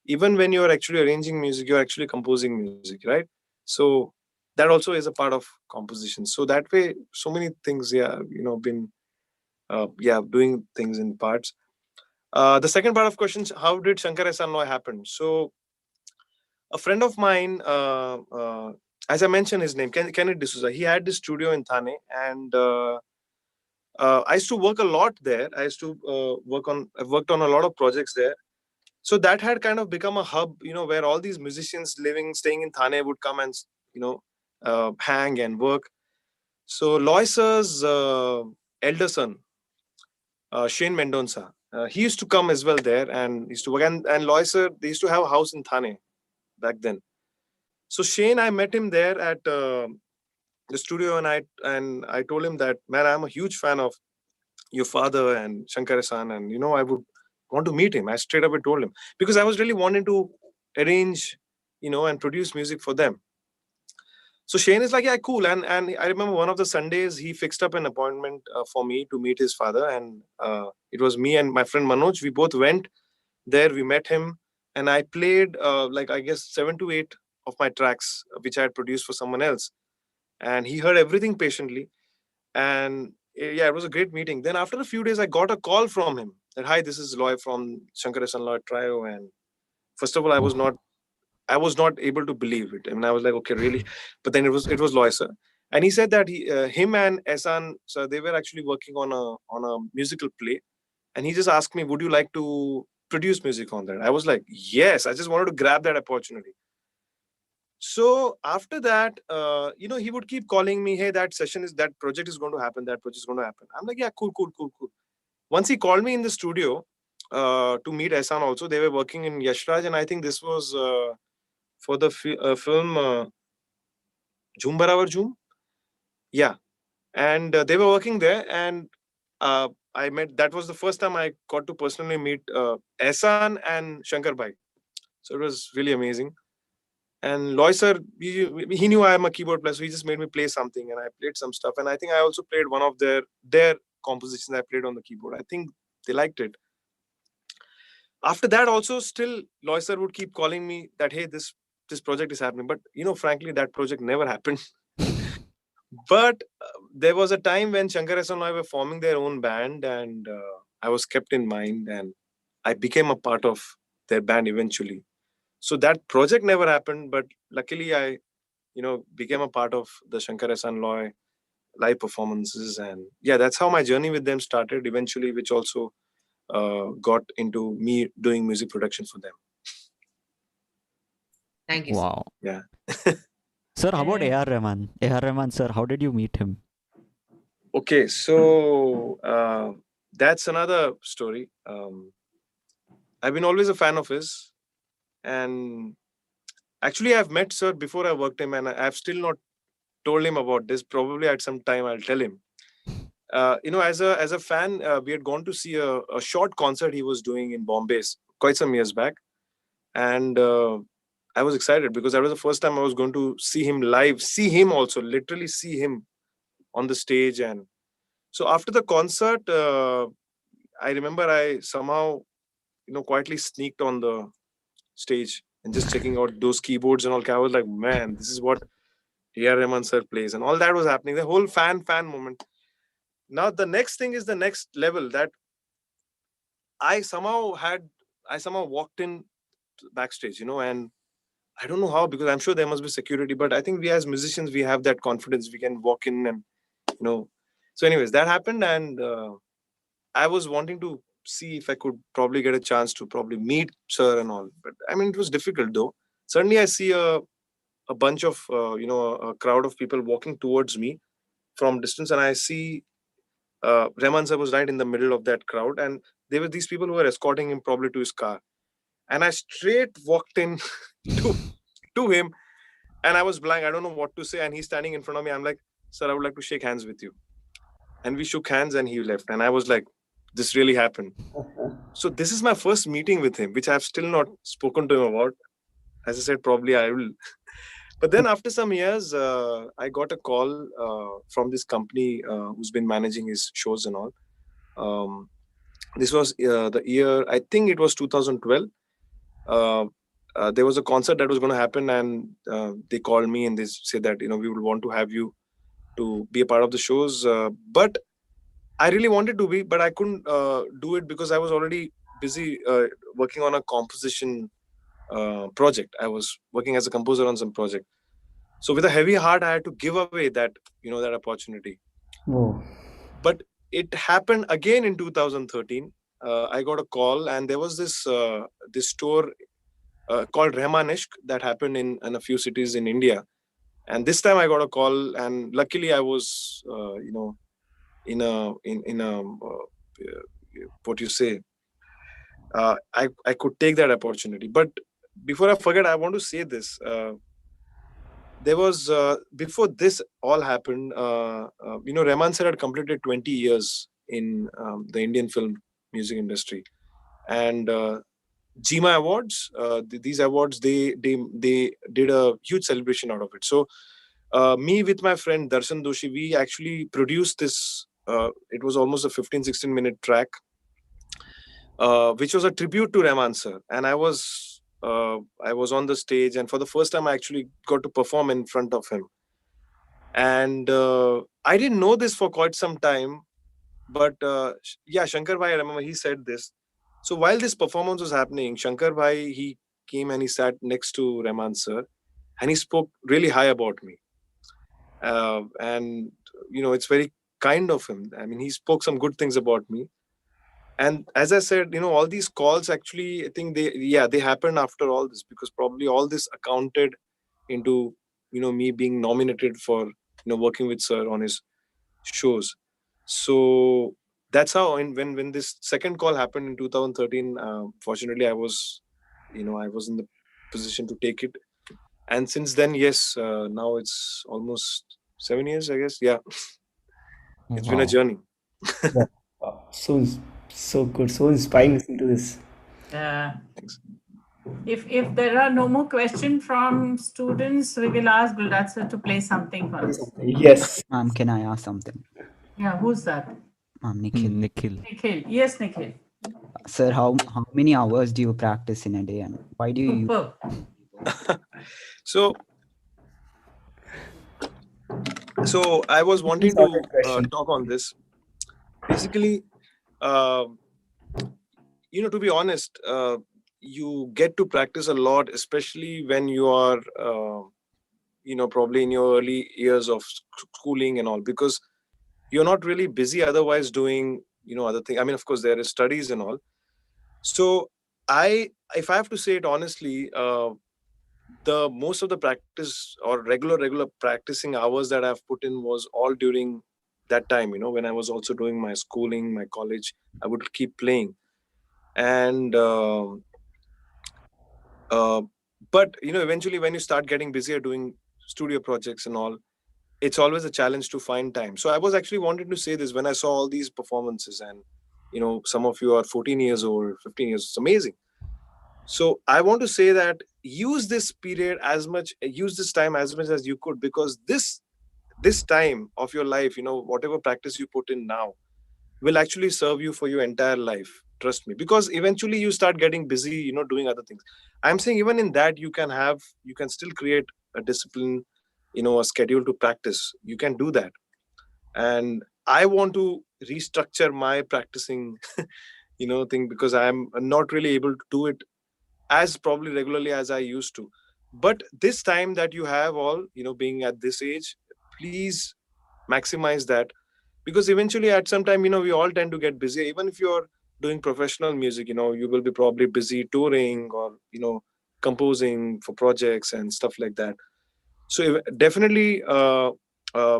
Even when you're actually arranging music, you're actually composing music, right? So that also is a part of composition. So that way, so many things, been doing things in parts. The second part of questions, how did Shankar Ehsaan-Loy happen? So a friend of mine, as I mentioned his name, Kenneth D'Souza, he had this studio in Thane, and I used to work a lot there. I used to I've worked on a lot of projects there. So that had kind of become a hub, where all these musicians staying in Thane would come and, hang and work. So Loy sir's elder son, Shane Mendonça, he used to come as well there, and used to work. And Loy sir, they used to have a house in Thane back then. So Shane, I met him there at the studio, and I told him that, man, I'm a huge fan of your father and Shankar-san, and I would want to meet him. I straight up told him, because I was really wanting to arrange, and produce music for them. So Shane is like, yeah, cool. And I remember one of the Sundays he fixed up an appointment for me to meet his father, and it was me and my friend Manoj. We both went there. We met him, and I played I guess 7 to 8 of my tracks which I had produced for someone else, and he heard everything patiently. And yeah, it was a great meeting. Then after a few days, I got a call from him that, hi, this is Loy from Shankar Ehsaan-Loy Trio. And first of all, I was not able to believe it. I mean, I was like, okay, really? But then it was Loy sir. And he said that him and Ehsaan, so they were actually working on a musical play, and he just asked me, "Would you like to produce music on that?" I was like, "Yes." I just wanted to grab that opportunity. So after that, he would keep calling me, "Hey, that project is going to happen. That project is going to happen." I'm like, "Yeah, cool, cool, cool, cool." Once he called me in the studio to meet Ehsaan also. They were working in Yashraj, and I think this was for the film Jhoom Barabar Jhoom. Yeah, and they were working there, and I met. That was the first time I got to personally meet Ehsaan and Shankar Bhai. So it was really amazing. And Loy sir, he knew I am a keyboard player, so he just made me play something, and I played some stuff. And I think I also played one of their compositions. I played on the keyboard. I think they liked it. After that, also still Loy sir would keep calling me that, "Hey, this project is happening," but frankly, that project never happened. But there was a time when Shankar and I were forming their own band, and I was kept in mind, and I became a part of their band eventually. So that project never happened, but luckily I, became a part of the Shankar Ehsaan-Loy live performances, and yeah, that's how my journey with them started. Eventually, which also got into me doing music production for them. Thank you, sir. Wow. Yeah. Sir, how about A R Rahman? A R Rahman, sir, how did you meet him? Okay, so that's another story. I've been always a fan of his, and actually, I've met Sir before I worked him, and I've still not told him about this. Probably at some time I'll tell him. As a fan, we had gone to see a short concert he was doing in Bombay quite some years back, and I was excited because that was the first time I was going to see him live, see him also, literally see him on the stage. And so after the concert, I remember I somehow, quietly sneaked on the stage and just checking out those keyboards and all. I was like, man, this is what A R Rahman sir plays, and all that was happening. The whole fan moment. Now the next thing is the next level that I somehow walked in backstage, and I don't know how, because I'm sure there must be security, but I think we as musicians, we have that confidence. We can walk in and, so anyways, that happened. And I was wanting to see if I could probably get a chance to probably meet sir and all. But I mean, it was difficult though. Suddenly I see a bunch of, a crowd of people walking towards me from distance. And I see Rahman sir was right in the middle of that crowd. And there were these people who were escorting him probably to his car. And I straight walked in to him, and I was blank. I don't know what to say. And he's standing in front of me. I'm like, "Sir, I would like to shake hands with you." And we shook hands, and he left. And I was like, this really happened. So this is my first meeting with him, which I've still not spoken to him about. As I said, probably I will. But then after some years, I got a call from this company who's been managing his shows and all. This was the year, I think it was 2012. There was a concert that was going to happen, and they called me and they said that, we would want to have you to be a part of the shows. But I really wanted to be, but I couldn't do it because I was already busy working on a composition project. I was working as a composer on some project. So with a heavy heart, I had to give away that, that opportunity. Whoa. But it happened again in 2013. I got a call, and there was this store called Rahmanishk that happened in a few cities in India. And this time I got a call, and luckily I was, in a what you say, I could take that opportunity. But before I forget, I want to say this. There was before this all happened, Rahman sir had completed 20 years in the Indian film music industry, and GMA Awards, these awards, they did a huge celebration out of it. So me with my friend Darshan Doshi, we actually produced this. It was almost a 15-16 minute track, which was a tribute to Rahman sir. And I was on the stage, and for the first time I actually got to perform in front of him. And I didn't know this for quite some time, but yeah, Shankar Bhai, I remember he said this. So while this performance was happening, Shankar Bhai, he came and he sat next to Rahman sir, and he spoke really high about me. and it's very kind of him. I mean, he spoke some good things about me. And as I said, all these calls actually, I think they happened after all this, because probably all this accounted into me being nominated for working with sir on his shows. So that's how, when this second call happened in 2013, fortunately I was in the position to take it. And since then, yes, now it's almost 7 years, I guess. Yeah, it's been a Wow. journey. Yeah. Wow. So good, so inspiring listening to this. Yeah. Thanks. If there are no more questions from students, we will ask Gulraj sir to play something for us. Yes. Ma'am, can I ask something? Yeah, who's that? Nikhil. Nikhil. Yes, Nikhil. Sir, how many hours do you practice in a day, and why do you use? So I was wanting to talk on this. Basically, to be honest, you get to practice a lot, especially when you are, probably in your early years of schooling and all, because you're not really busy otherwise doing, other things. I mean, of course, there is studies and all. So if I have to say it honestly, the most of the practice or regular practicing hours that I've put in was all during that time, when I was also doing my schooling, my college. I would keep playing. And but eventually when you start getting busier doing studio projects and all, it's always a challenge to find time. So I was actually wanting to say this when I saw all these performances, and some of you are 14 years old, 15 years. It's amazing. So I want to say that use this time as much as you could, because this time of your life, whatever practice you put in now will actually serve you for your entire life. Trust me, because eventually you start getting busy, doing other things. I'm saying even in that you can still create a discipline, a schedule to practice. You can do that. And I want to restructure my practicing thing, because I'm not really able to do it as probably regularly as I used to. But this time that you have all, being at this age, please maximize that, because eventually at some time, we all tend to get busy. Even if you're doing professional music, you will be probably busy touring or, composing for projects and stuff like that. So definitely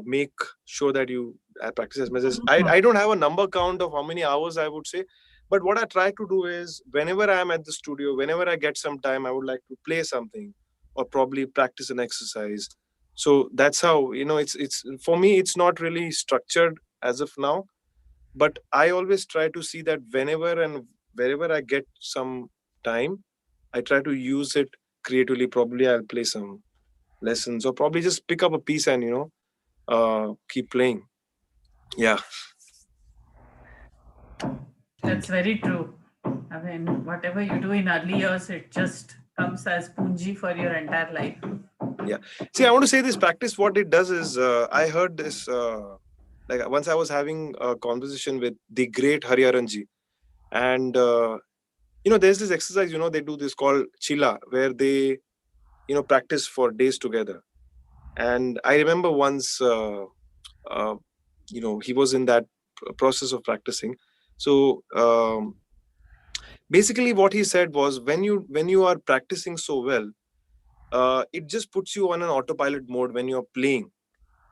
make sure that you practice as much as I don't have a number count of how many hours I would say, but what I try to do is whenever I'm at the studio, whenever I get some time, I would like to play something or probably practice an exercise. So that's how, it's for me, it's not really structured as of now, but I always try to see that whenever and wherever I get some time, I try to use it creatively. Probably I'll play some lessons or probably just pick up a piece and keep playing. Yeah, that's very true. I mean, whatever you do in early years, it just comes as punji for your entire life. Yeah, see, I want to say this practice, what it does is, I heard this like once I was having a conversation with the great Hariharanji, and there's this exercise, they do this called chila, where they practice for days together. And I remember once he was in that process of practicing. So basically what he said was, when you are practicing so well, it just puts you on an autopilot mode when you're playing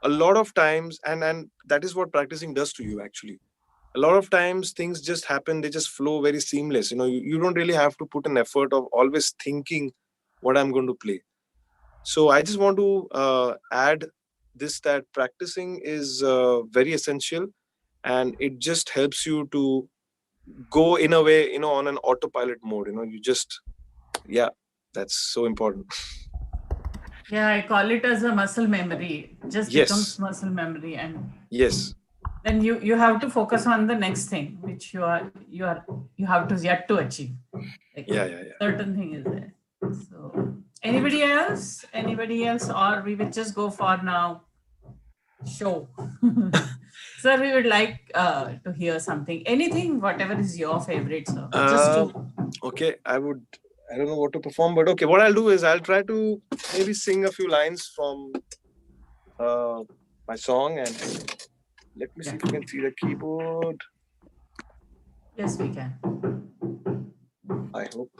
a lot of times, and that is what practicing does to you. Actually, a lot of times things just happen, they just flow very seamless. You don't really have to put an effort of always thinking what I'm going to play. So I just want to add this, that practicing is very essential, and it just helps you to go in a way, on an autopilot mode. You just, yeah, that's so important. Yeah, I call it as a muscle memory. It just becomes muscle memory, and yes, then you have to focus on the next thing, which you have to yet to achieve. Like certain thing is there. So anybody else, or we will just go for now show. Sir, we would like to hear something, anything, whatever is your favorite, sir. Okay, I don't know what to perform, but okay, what I'll do is I'll try to maybe sing a few lines from my song, and let me see if you can see the keyboard. Yes, we can. I hope.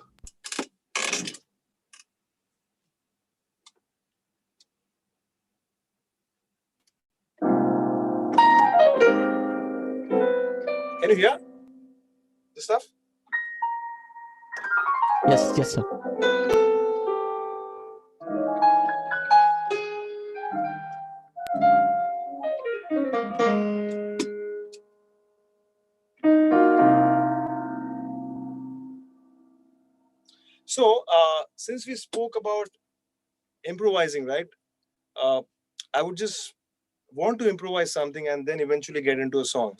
Can you hear the stuff? Yes, yes, sir. So, since we spoke about improvising, right? I would just want to improvise something and then eventually get into a song.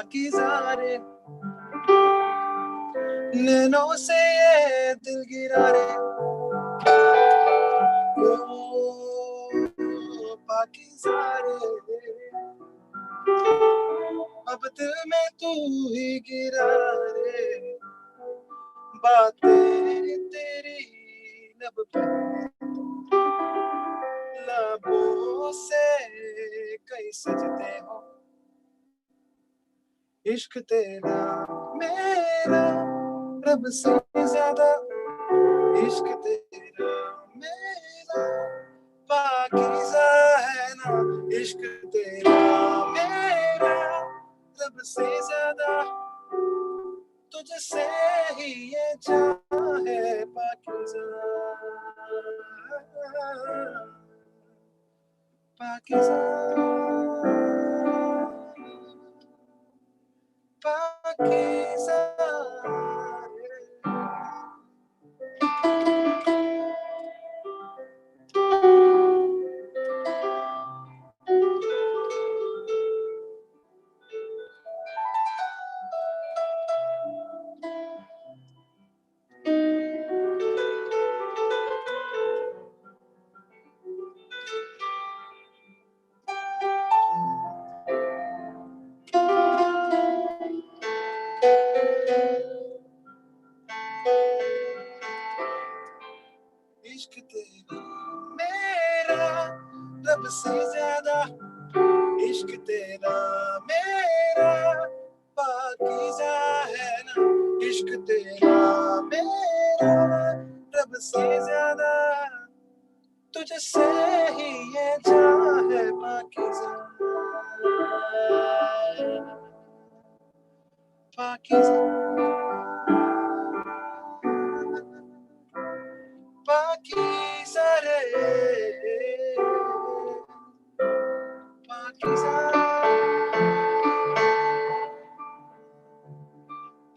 Pakeezah रे नैनों से ये दिल गिरा रे पाकीज़ा रे अब दिल में तू ही गिरा रे बातें तेरी लब पे लबों से कई सजते हो इश्क तेरा मेरा रब से ज्यादा इश्क तेरा मेरा पाकीज़ा है ना इश्क तेरा मेरा रब से ज्यादा तुझसे ही ये जान है पाकीज़ा पाकीज़ा पाकीज़ा इश्क तेरा मेरा रब से ज्यादा इश्क तेरा मेरा पाकीज़ा है ना इश्क तेरा मेरा रब से ज्यादा तुझसे ही ये जान है पाकीज़ा पाकीज़ा पाकीज़ा रे Pakeezah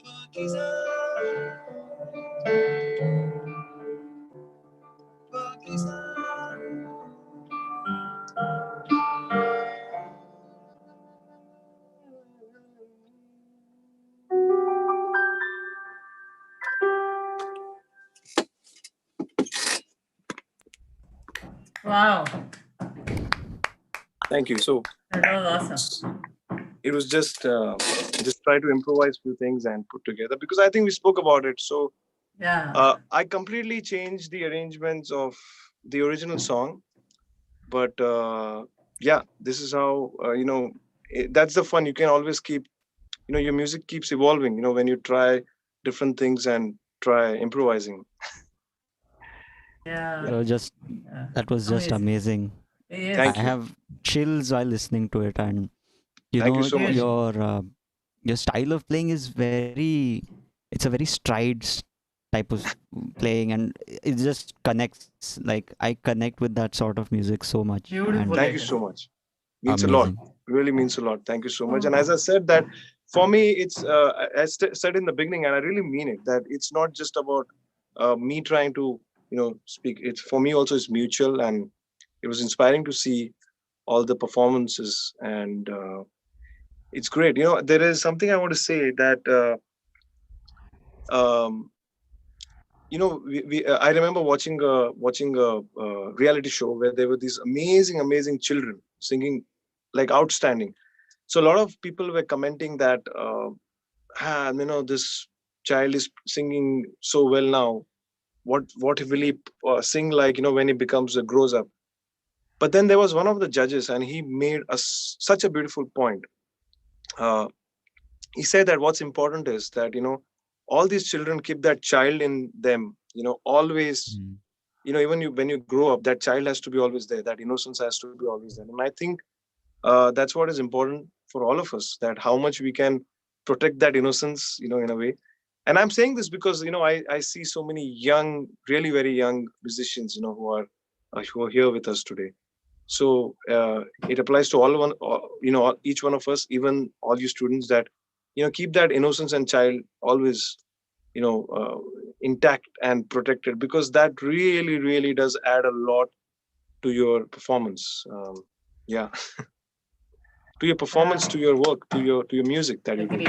Pakeezah Pakeezah Wow, Thank you. So that was awesome. it was just try to improvise few things and put together because I think we spoke about it. So Yeah. I completely changed the arrangements of the original song, but yeah, this is how that's the fun. You can always keep your music keeps evolving. When you try different things and try improvising. Yeah. That was just that was just amazing. Yes. Thank I you. have chills while listening to it, and Thank you so much. your style of playing is it's a very strides type of playing, and it just connects. Like I connect with that sort of music so much. Beautiful. And Thank you so much. Means a amazing. lot. Really means a lot. Thank you so much. And as I said that for me, it's said in the beginning, and I really mean it, that it's not just about me trying to speak. It's for me also it's mutual, and it was inspiring to see all the performances, and it's great. There is something I want to say that I remember watching a reality show where there were these amazing children singing like outstanding. So a lot of people were commenting that this child is singing so well now. What will he sing like when he grows up? But then there was one of the judges, and he made such a beautiful point. He said that what's important is that all these children keep that child in them. Always. Even when you grow up, that child has to be always there. That innocence has to be always there. And I think that's what is important for all of us. That how much we can protect that innocence, in a way. And I'm saying this because I see so many young, really very young musicians, who are here with us today. So it applies to each one of us, even all you students, that keep that innocence and child always intact and protected, because that really does add a lot to your performance. Yeah. your performance, to your work, to your music that you do.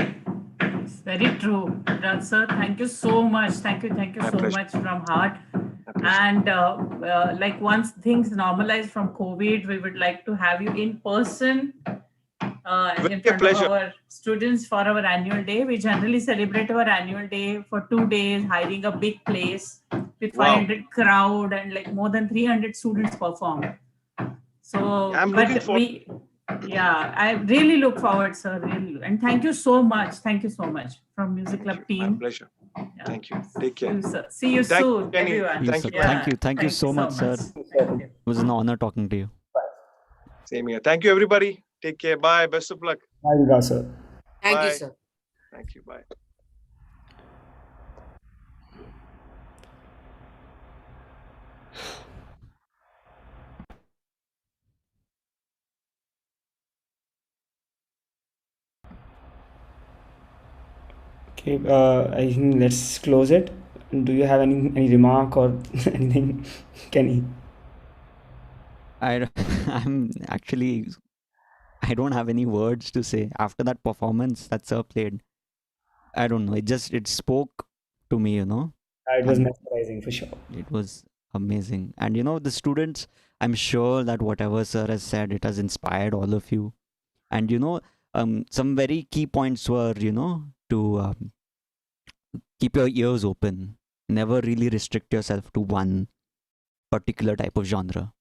It's very true, Raj sir. Thank you so much. Thank you My so pleasure. much from heart. My pleasure. And like once things normalize from COVID, we would like to have you in person With in a front pleasure. of our students for our annual day. We generally celebrate our annual day for 2 days, hiring a big place with Wow. 500 crowd and like more than 300 students perform. So, I'm looking but forward. yeah, I really look forward, sir. Really, and thank you so much. Thank you so much from Music Club My team. pleasure. Yeah. Thank you. Take care. You, sir. See you Thank you, soon, Kenny. everyone. Thank you, Thank man. you. Thank you so much, sir. Thank you. It was an honor talking to you. Same here. Thank you, everybody. Take care. Bye. Best of luck. Bye, Gulraj sir. Thank you, Bye. sir. Thank you. Bye. Okay, I think let's close it. Do you have any remark or anything, Kenny? I'm actually, I don't have any words to say after that performance that sir played. I don't know. It spoke to me, you know. It was And mesmerizing for sure. it was amazing. And you know, the students, I'm sure that whatever sir has said, it has inspired all of you. And you know, some very key points were, you know, to keep your ears open. Never really restrict yourself to one particular type of genre,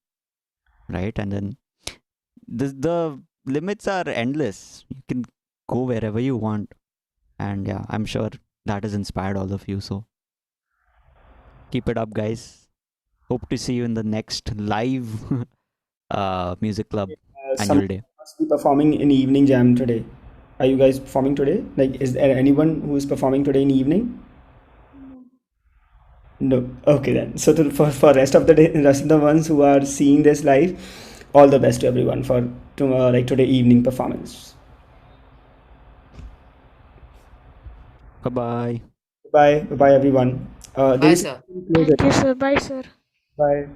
right? And then the limits are endless. You can go wherever you want. And yeah, I'm sure that has inspired all of you. So keep it up, guys. Hope to see you in the next live music club Some annual day. must be performing in evening jam today. Are you guys performing today? Like, is there anyone who is performing today in evening? No. Okay then. So for rest of the day, rest of the ones who are seeing this live, all the best to everyone for like today evening performance. Bye-bye. Bye bye everyone. Bye, There is sir. close it. Thank you, sir. Bye, sir. Bye.